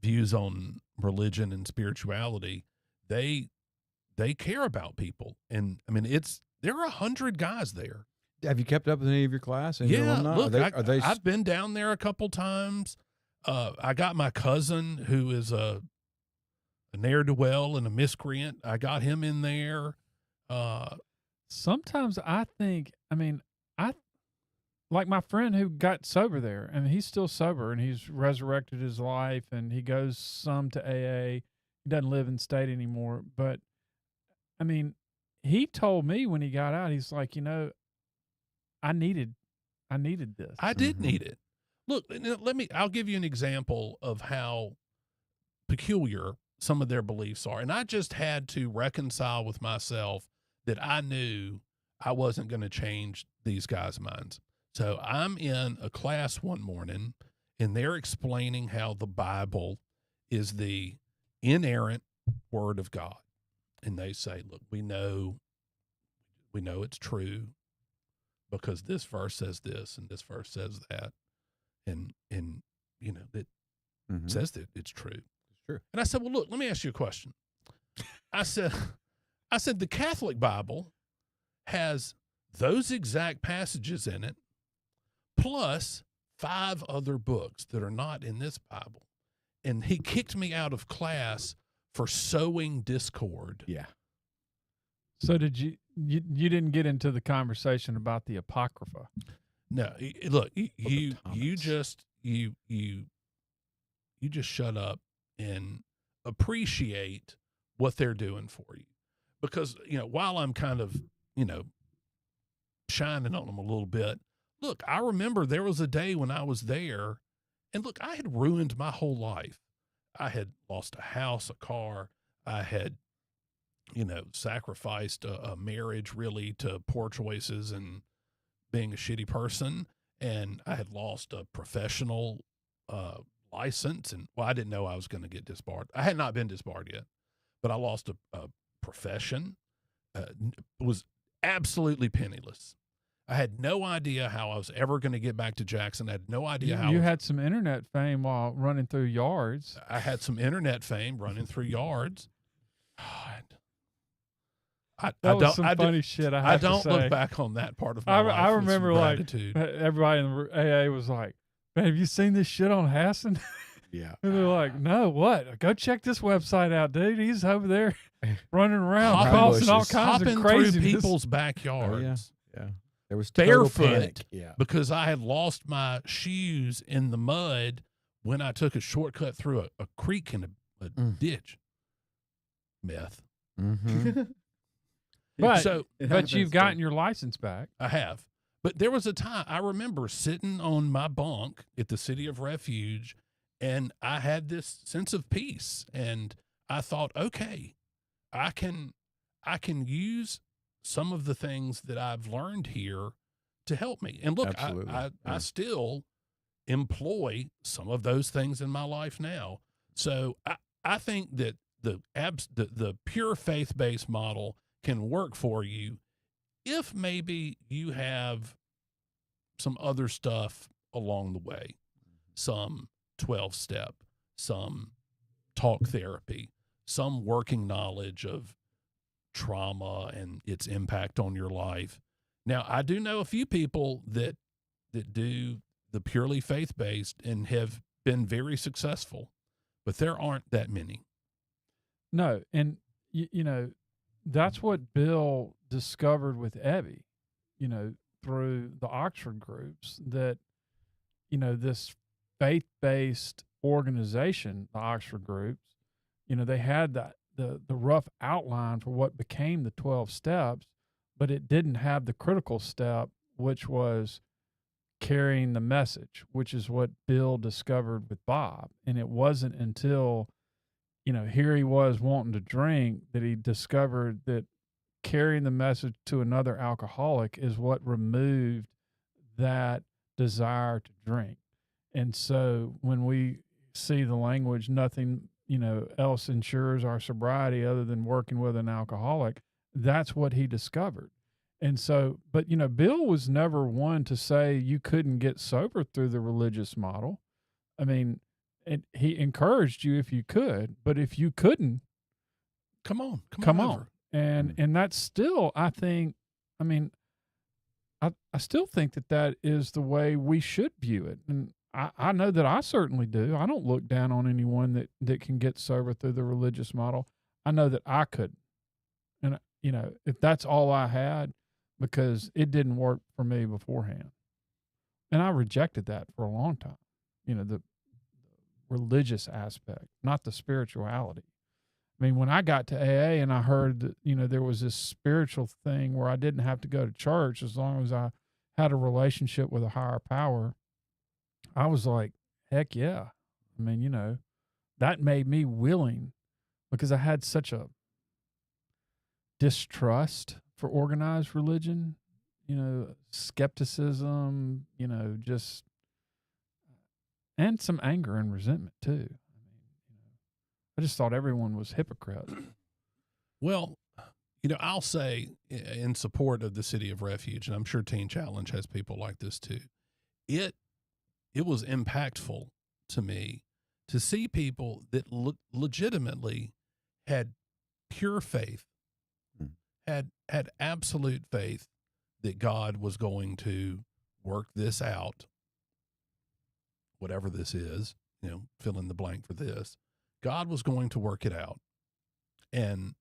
views on religion and spirituality, they care about people. And I mean, there are 100 guys there. Have you kept up with any of your class? And Yeah, look, are they I've been down there a couple times. I got my cousin who is a ne'er-do-well and a miscreant. I got him in there. Sometimes I think, I like my friend who got sober there, and he's still sober, and he's resurrected his life, and he goes some to AA. He doesn't live in state anymore, but I mean, he told me when he got out, he's like, I needed this. I did need it. Look, I'll give you an example of how peculiar some of their beliefs are. And I just had to reconcile with myself that I knew I wasn't going to change these guys' minds. So I'm in a class one morning, and they're explaining how the Bible is the inerrant word of God. And they say, look, we know it's true because this verse says this and this verse says that. And it says that it's true. It's true. And I said, well, look, let me ask you a question. I said, the Catholic Bible has those exact passages in it, plus 5 other books that are not in this Bible. And he kicked me out of class for sowing discord. Yeah. So did you didn't get into the conversation about the Apocrypha? No, look, you just shut up and appreciate what they're doing for you. Because, while I'm kind of, shining on them a little bit, look, I remember there was a day when I was there, and look, I had ruined my whole life. I had lost a house, a car. I had, sacrificed a marriage really to poor choices and being a shitty person. And I had lost a professional license. And, I didn't know I was going to get disbarred. I had not been disbarred yet, but I lost a profession. Was absolutely penniless. I had no idea how I was ever going to get back to Jackson. I had no idea how. You had some internet fame while running through yards. I had some internet fame running through yards. That was some funny shit. I don't look back on that part of my life. I remember gratitude. Everybody in the AA was like, "Man, have you seen this shit on Hassin?" Yeah. And they're like, "No, what? Go check this website out, dude. He's over there running around, Hopping crossing all kinds of hopping crazy through people's backyards. Yeah. There was total Barefoot. panic. Yeah. Because I had lost my shoes in the mud when I took a shortcut through a creek and a ditch. Meth. Mm-hmm. But you've gotten your license back. I have. But there was a time I remember sitting on my bunk at the City of Refuge, and I had this sense of peace. And I thought, okay, I can use some of the things that I've learned here to help me. And look, I still employ some of those things in my life now. So I think that the pure faith-based model can work for you if maybe you have some other stuff along the way, some 12-step, some talk therapy, some working knowledge of trauma and its impact on your life. Now, I do know a few people that do the purely faith-based and have been very successful, but there aren't that many. No, and you know, that's what Bill discovered with Evie, you know, through the Oxford groups, that, you know, this faith-based organization, the Oxford groups, you know, they had the rough outline for what became the 12 steps, but it didn't have the critical step, which was carrying the message, which is what Bill discovered with Bob. And it wasn't until, you know, here he was wanting to drink that he discovered that carrying the message to another alcoholic is what removed that desire to drink. And so when we see the language, nothing, you know, else ensures our sobriety other than working with an alcoholic, that's what he discovered. And so, but, you know, Bill was never one to say you couldn't get sober through the religious model. I mean, he encouraged you if you could, but if you couldn't, come on. And that's still, I think, I mean, I still think that is the way we should view it. And I know that I certainly do. I don't look down on anyone that can get sober through the religious model. I know that I could. And, you know, if that's all I had, because it didn't work for me beforehand. And I rejected that for a long time, you know, the religious aspect, not the spirituality. I mean, when I got to AA and I heard that, you know, there was this spiritual thing where I didn't have to go to church as long as I had a relationship with a higher power, I was like, heck yeah. I mean, you know, that made me willing, because I had such a distrust for organized religion, you know, skepticism, you know, just, and some anger and resentment too. I mean, you know, I just thought everyone was hypocrite. Well, you know, I'll say in support of the City of Refuge, and I'm sure Teen Challenge has people like this too, it was impactful to me to see people that legitimately had pure faith, had absolute faith that God was going to work this out, whatever this is, you know, fill in the blank for this. God was going to work it out. And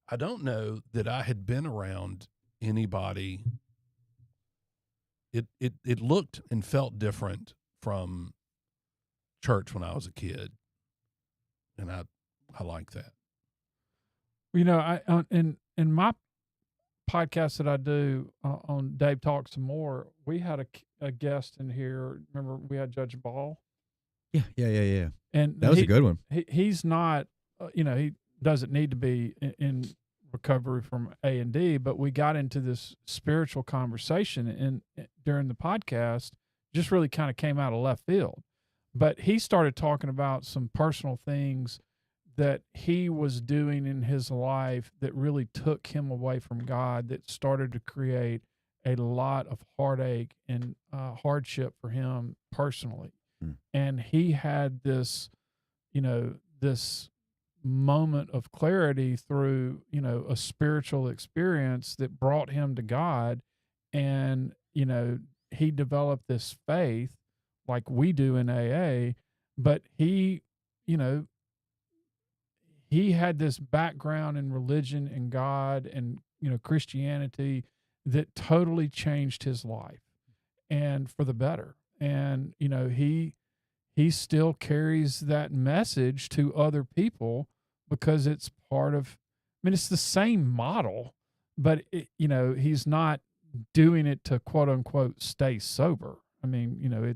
I don't know that I had been around anybody. It looked and felt different from church when I was a kid. And I like that. You know, I in my podcast that I do on Dave Talks Some More, we had a guest in here. Remember, we had Judge Ball. Yeah. And that was a good one. He's not, you know, he doesn't need to be in recovery from A&D, but we got into this spiritual conversation and during the podcast, just really kind of came out of left field. But he started talking about some personal things that he was doing in his life that really took him away from God, that started to create a lot of heartache and hardship for him personally. And he had this, you know, this moment of clarity through, you know, a spiritual experience that brought him to God. And, you know, he developed this faith like we do in AA, but he, you know, he had this background in religion and God and, you know, Christianity that totally changed his life and for the better. And, you know, he still carries that message to other people because it's part of, I mean, it's the same model, but it, you know, he's not doing it to quote unquote stay sober. I mean, you know,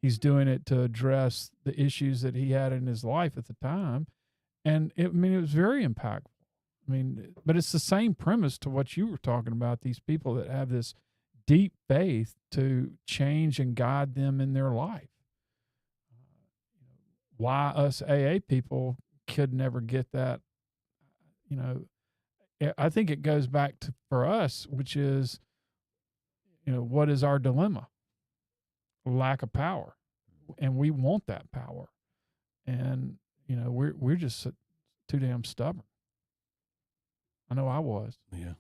he's doing it to address the issues that he had in his life at the time. And it was very impactful. I mean, but it's the same premise to what you were talking about, these people that have this deep faith to change and guide them in their life. why us AA people could never get that. You know, I think it goes back to for us, which is, you know, what is our dilemma? Lack of power, and we want that power, and you know, we're just too damn stubborn. I know I was. Yeah.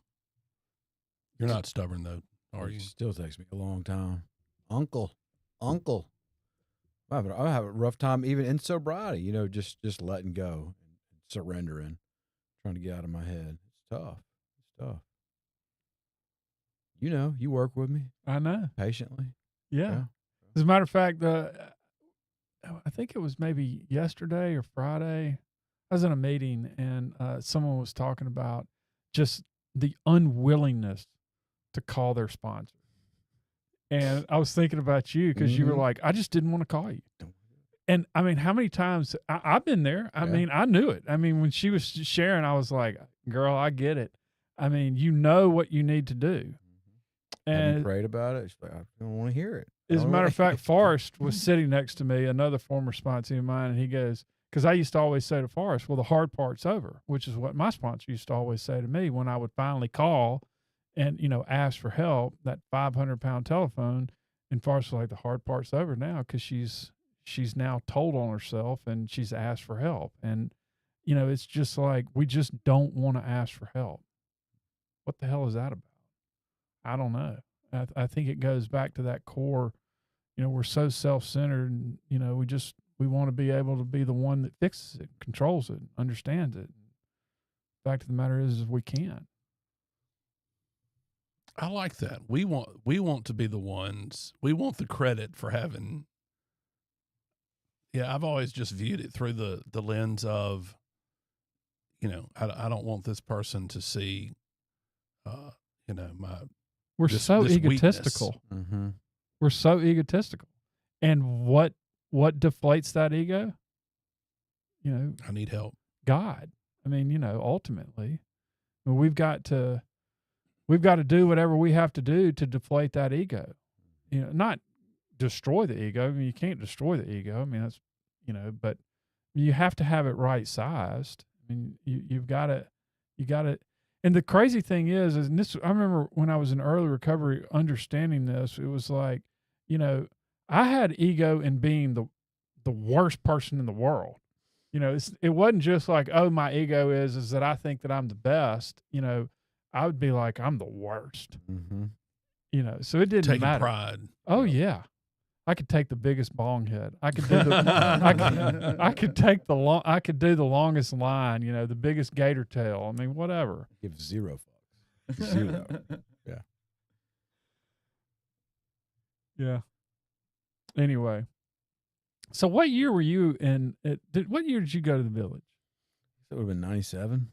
You're not stubborn though, are you? It still takes me a long time. Uncle. I have a rough time even in sobriety, you know, just letting go and surrendering, trying to get out of my head. It's tough. You know, you work with me. I know. Patiently. Yeah. As a matter of fact, I think it was maybe yesterday or Friday. I was in a meeting and someone was talking about just the unwillingness to call their sponsor. And I was thinking about you because you were like, I just didn't want to call you. And I mean, how many times I've been there? I mean, I knew it. I mean, when she was sharing, I was like, girl, I get it. I mean, you know what you need to do. And have you prayed about it? She's like, I don't want to hear it. As a matter of fact, Forrest was sitting next to me, another former sponsor of mine, and he goes, because I used to always say to Forrest, well, the hard part's over, which is what my sponsor used to always say to me when I would finally call and, you know, ask for help, that 500-pound telephone. And Forrest was like, the hard part's over now because she's now told on herself and she's asked for help. And, you know, it's just like, we just don't want to ask for help. What the hell is that about? I don't know. I think it goes back to that core, you know, we're so self-centered and, you know, we want to be able to be the one that fixes it, controls it, understands it. The fact of the matter is we can't. I like that. We want to be the ones, we want the credit for having. Yeah, I've always just viewed it through the lens of, you know, I don't want this person to see, you know, we're so egotistical. Mm-hmm. We're so egotistical. And what deflates that ego? You know, I need help. God. I mean, you know, ultimately, I mean, we've got to do whatever we have to do to deflate that ego. You know, not destroy the ego. I mean, you can't destroy the ego. I mean, that's, you know, but you have to have it right sized. I mean, you got to. And the crazy thing is this, I remember when I was in early recovery understanding this, it was like, you know, I had ego in being the worst person in the world. You know, it wasn't just like, oh, my ego is that I think that I'm the best. You know, I would be like, I'm the worst. Mm-hmm. You know, so it didn't Taking matter. pride. Oh yeah, I could take the biggest bong head. I could do the. I could do the longest line. You know, the biggest gator tail. I mean, whatever. Give zero fucks. Zero. Yeah. Yeah. Anyway, so what year were you in? What year did you go to the village? That would have been 97.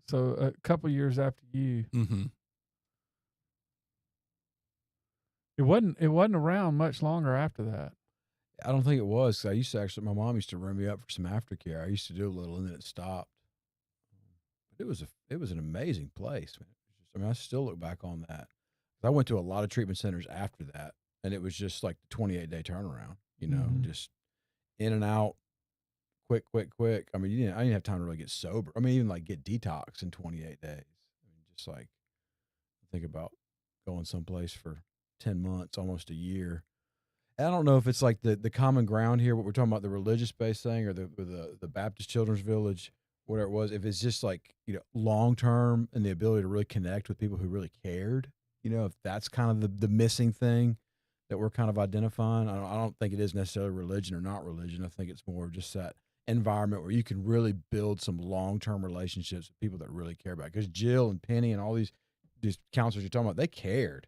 So a couple years after you. Mm-hmm. It wasn't around much longer after that. I don't think it was. 'Cause I used to actually, my mom used to run me up for some aftercare. I used to do a little, and then it stopped. But it was an amazing place, man. I mean, I still look back on that. I went to a lot of treatment centers after that, and it was just like the 28-day turnaround. You know, just in and out, quick. I mean, I didn't have time to really get sober. I mean, even like get detox in 28 days. I mean, just like think about going someplace for 10 months, almost a year. I don't know if it's like the common ground here, what we're talking about, the religious-based thing or the Baptist Children's Village, whatever it was, if it's just like, you know, long-term and the ability to really connect with people who really cared, you know, if that's kind of the missing thing that we're kind of identifying. I don't think it is necessarily religion or not religion. I think it's more of just that environment where you can really build some long-term relationships with people that really care about it. Because Jill and Penny and all these counselors you're talking about, they cared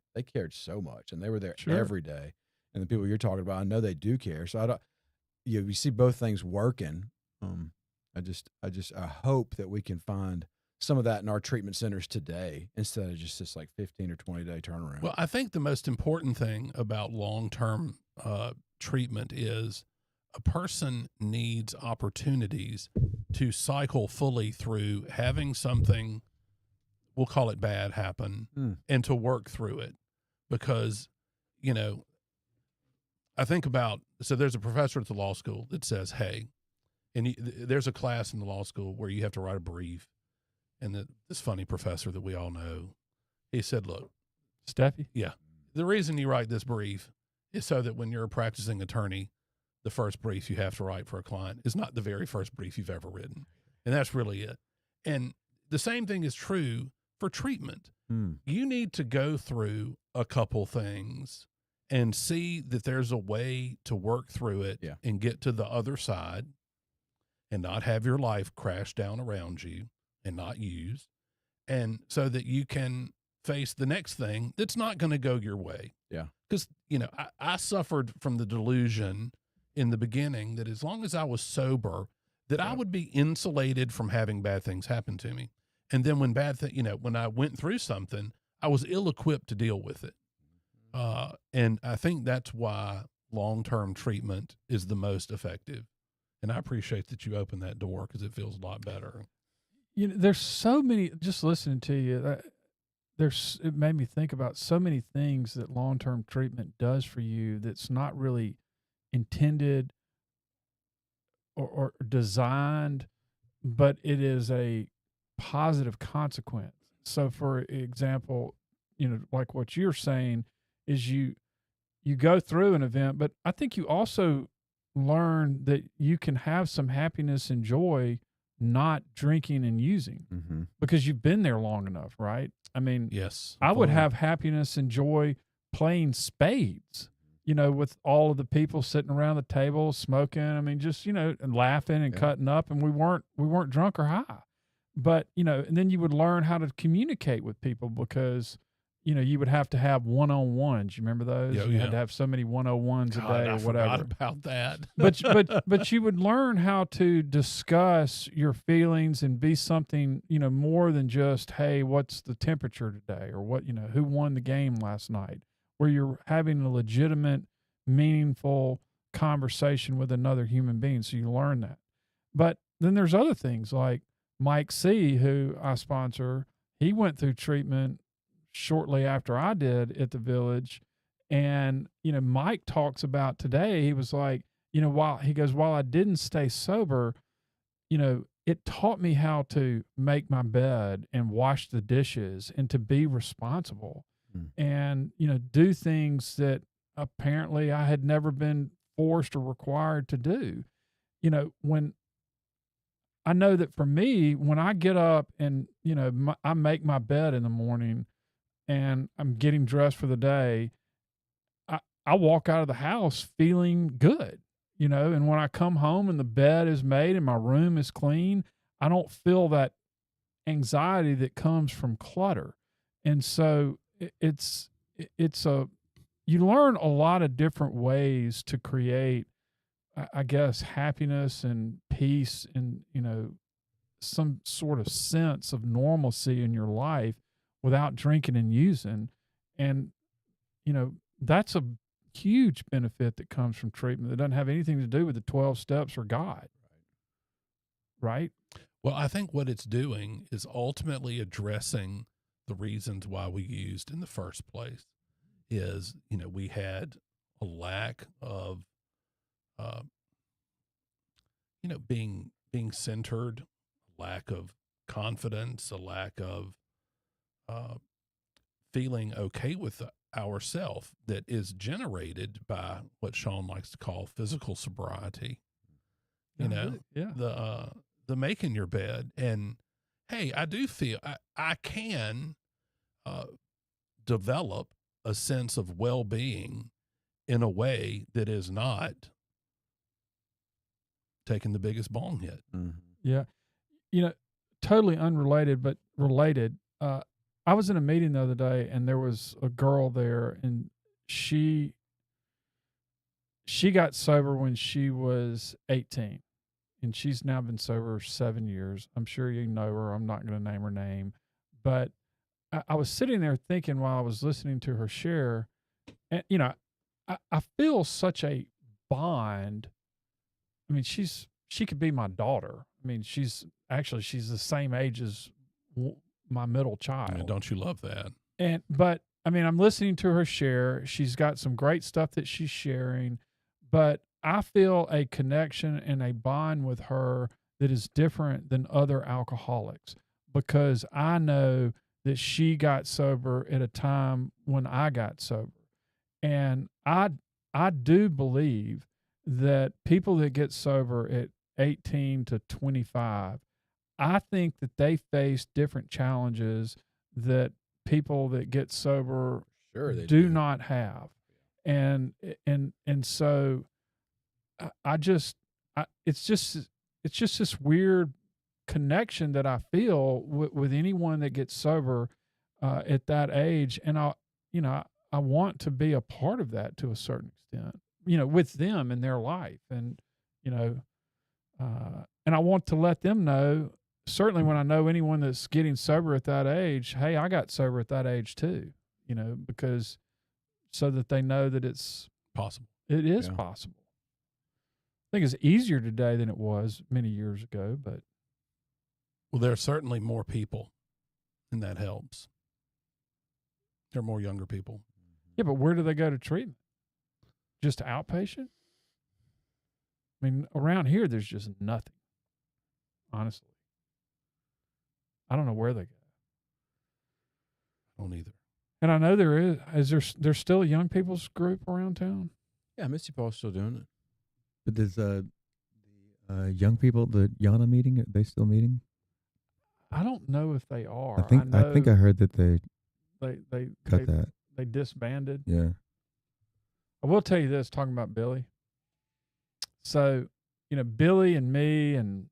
so much, and they were there every day. And the people you're talking about, I know they do care. So we see both things working. I hope that we can find some of that in our treatment centers today instead of just this like 15 or 20-day turnaround. Well, I think the most important thing about long-term treatment is a person needs opportunities to cycle fully through having something, we'll call it bad, happen, and to work through it. Because, you know, I think about, so there's a professor at the law school that says, hey, and there's a class in the law school where you have to write a brief. And this funny professor that we all know, he said, look, Steffi? Yeah. The reason you write this brief is so that when you're a practicing attorney, the first brief you have to write for a client is not the very first brief you've ever written. And that's really it. And the same thing is true for treatment. You need to go through a couple things and see that there's a way to work through it and get to the other side and not have your life crash down around you and not used. And so that you can face the next thing that's not going to go your way. Yeah. Because, you know, I suffered from the delusion in the beginning that as long as I was sober, that I would be insulated from having bad things happen to me. And then when when I went through something, I was ill-equipped to deal with it. And I think that's why long-term treatment is the most effective. And I appreciate that you opened that door because it feels a lot better. You know, there's so many, just listening to you, it made me think about so many things that long-term treatment does for you that's not really intended or designed, but it is a positive consequence. So for example, you know, like what you're saying is you go through an event, but I think you also learn that you can have some happiness and joy not drinking and using because you've been there long enough, right? I mean, yes, I would have happiness and joy playing spades, you know, with all of the people sitting around the table smoking. I mean, just, you know, and laughing and cutting up, and we weren't drunk or high, but, you know, and then you would learn how to communicate with people because, you know, you would have to have one-on-ones. You remember those? You had to have so many one-on-ones a day or whatever. I forgot about that. but you would learn how to discuss your feelings and be something, you know, more than just, hey, what's the temperature today? Or what, you know, who won the game last night? Where you're having a legitimate, meaningful conversation with another human being. So you learn that. But then there's other things like Mike C., who I sponsor. He went through treatment shortly after I did at the Village. And, you know, Mike talks about today, he was like, you know, while I didn't stay sober, you know, it taught me how to make my bed and wash the dishes and to be responsible and, you know, do things that apparently I had never been forced or required to do. You know, when I know that for me, when I get up and, you know, I make my bed in the morning, and I'm getting dressed for the day, I walk out of the house feeling good, you know, and when I come home and the bed is made and my room is clean, I don't feel that anxiety that comes from clutter. And so you learn a lot of different ways to create, I guess, happiness and peace and, you know, some sort of sense of normalcy in your life without drinking and using. And, you know, that's a huge benefit that comes from treatment that doesn't have anything to do with the 12 steps or God. Right? Well, I think what it's doing is ultimately addressing the reasons why we used in the first place. Is, you know, we had a lack of, you know, being centered, a lack of confidence, a lack of feeling okay with ourself that is generated by what Sean likes to call physical sobriety. You know, the making your bed. And hey, I do feel I can develop a sense of well-being in a way that is not taking the biggest bong hit. Yeah. You know, totally unrelated, but related. I was in a meeting the other day and there was a girl there and she got sober when she was 18 and she's now been sober 7 years. I'm sure you know her. I'm not going to name her name, but I was sitting there thinking while I was listening to her share, and, you know, I feel such a bond. I mean, she could be my daughter. I mean, she's the same age as my middle child. Yeah, don't you love that? But I mean, I'm listening to her share. She's got some great stuff that she's sharing. but I feel a connection and a bond with her that is different than other alcoholics, because I know that she got sober at a time when I got sober. And I do believe that people that get sober at 18 to 25, I think that they face different challenges that people that get sober do not have. And so it's just this weird connection that I feel with anyone that gets sober at that age. And I want to be a part of that to a certain extent, with them in their life. And, and I want to let them know, certainly when I know anyone that's getting sober at that age, hey, I got sober at that age too, because so that they know that it's possible. It is possible. I think it's easier today than it was many years ago, but. Well, there are certainly more people, and that helps. There are more younger people. Yeah, but where do they go to treatment? Just outpatient? I mean, around here, there's just nothing, honestly. I don't know where they go. I don't either. And I know there's still a young people's group around town? Yeah, Missy Paul's still doing it. But there's young people, the Yana meeting, are they still meeting? I don't know if they are. I think I heard that they cut that. They disbanded. Yeah. I will tell you this, talking about Billy. So, Billy and me and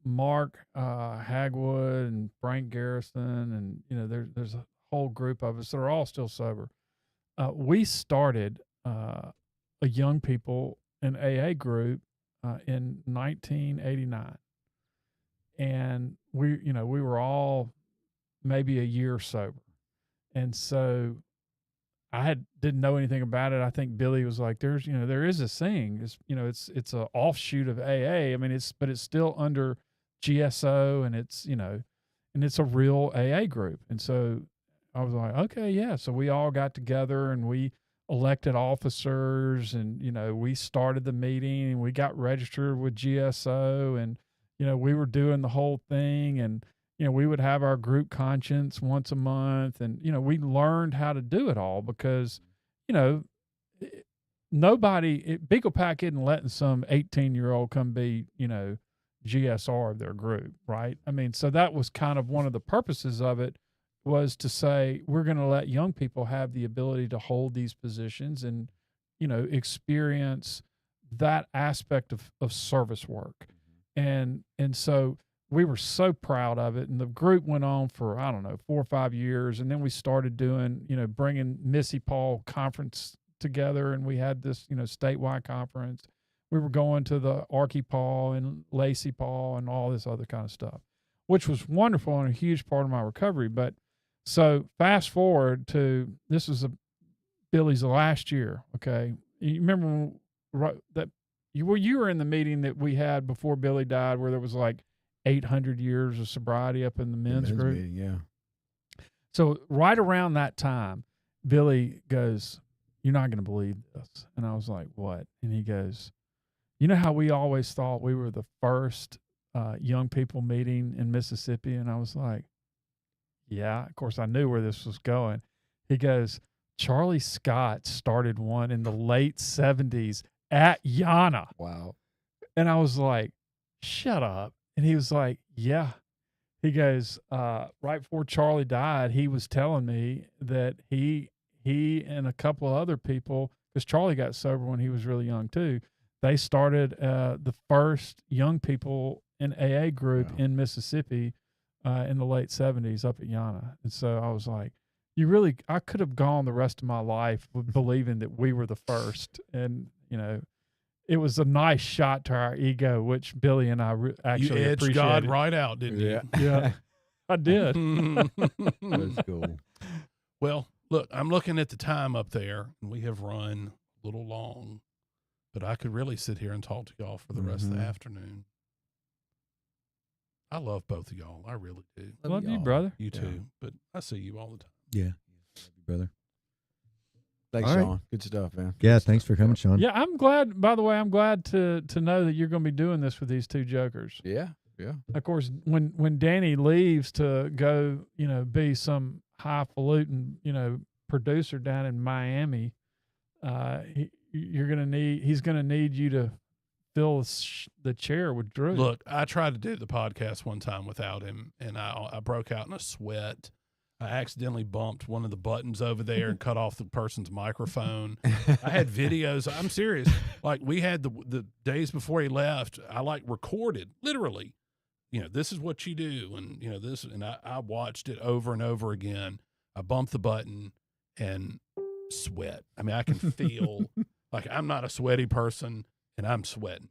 Mark Hagwood and Frank Garrison and, there's a whole group of us that are all still sober. We started a young people an AA group in 1989. And we were all maybe a year sober. And so I didn't know anything about it. I think Billy was like, there is this thing. It's an offshoot of AA. I mean, but it's still under GSO, and it's a real AA group. And so I was like, okay, yeah. So we all got together and we elected officers, and, we started the meeting, and we got registered with GSO, and, we were doing the whole thing, and, we would have our group conscience once a month, and, we learned how to do it all because, Beagle Pack isn't letting some 18-year-old come be, GSR of their group, right? I mean, so that was kind of one of the purposes of it, was to say, we're going to let young people have the ability to hold these positions and, experience that aspect of service work. And so we were so proud of it. And the group went on for, 4 or 5 years. And then we started doing, bringing Missy Paul conference together. And we had this, statewide conference. We were going to the Archie Paul and Lacey Paul and all this other kind of stuff, which was wonderful and a huge part of my recovery. But so fast forward to, this was Billy's last year. Okay. You remember that you were in the meeting that we had before Billy died, where there was like 800 years of sobriety up in the men's group. Meeting, yeah. So right around that time, Billy goes, "You're not going to believe this." And I was like, "What?" And he goes, "You know how we always thought we were the first young people meeting in Mississippi?" And I was like, "Yeah." Of course, I knew where this was going. He goes, "Charlie Scott started one in the late 70s at Yana." Wow. And I was like, "Shut up." And he was like, "Yeah." He goes, right before Charlie died, he was telling me that he and a couple of other people, because Charlie got sober when he was really young too, they started the first young people in AA group in Mississippi in the late 70s up at Yana. And so I was like, I could have gone the rest of my life believing that we were the first. And, it was a nice shot to our ego, which Billy and I actually appreciated. You edged God right out, didn't you? Yeah, I did. That's cool. Well, look, I'm looking at the time up there, and we have run a little long, but I could really sit here and talk to y'all for the rest of the afternoon. I love both of y'all. I really do. Love you, brother. You too, but I see you all the time. Yeah. Love you, brother. Thanks, All right. Sean. Good stuff, man. Yeah, Good thanks stuff. for coming, Sean. Yeah, I'm glad. By the way, I'm glad to know that you're going to be doing this with these two jokers. Yeah, yeah. Of course, when Danny leaves to go, be some highfalutin, producer down in Miami, he's going to need you to fill the chair with Drew. Look, I tried to do the podcast one time without him, and I broke out in a sweat. I accidentally bumped one of the buttons over there and cut off the person's microphone. I had videos. I'm serious. Like, we had the days before he left, I recorded literally, this is what you do. And, this, and I watched it over and over again. I bumped the button and sweat. I mean, I can feel like I'm not a sweaty person and I'm sweating.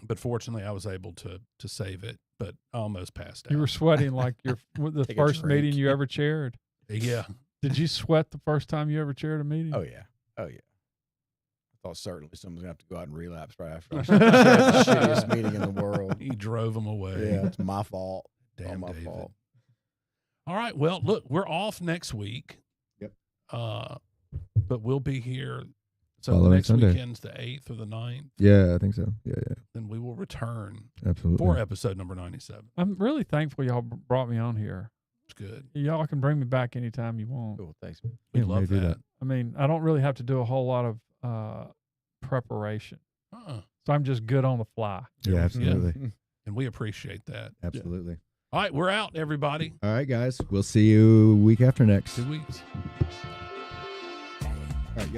But fortunately, I was able to save it, but I almost passed out. You were sweating like the Take a first drink. meeting you ever chaired. Yeah. Did you sweat the first time you ever chaired a meeting? Oh, yeah. Oh, yeah. I thought certainly someone's going to have to go out and relapse right after I chaired the shittiest meeting in the world. He drove him away. Yeah, it's my fault. Damn, All my David. fault. All right. Well, look, we're off next week. Yep. But we'll be here. So Following the next Sunday. weekend's the 8th or the 9th. Yeah, I think so. Yeah. Then we will return Absolutely. for episode number 97. I'm really thankful y'all brought me on here. It's good. Y'all can bring me back anytime you want. Cool, thanks, man. We Yeah, love maybe do that. that. I mean, I don't really have to do a whole lot of preparation. So I'm just good on the fly. Yeah, absolutely. And we appreciate that. Absolutely. All right. We're out, everybody. All right, guys. We'll see you week after next. 2 weeks. All right, y'all.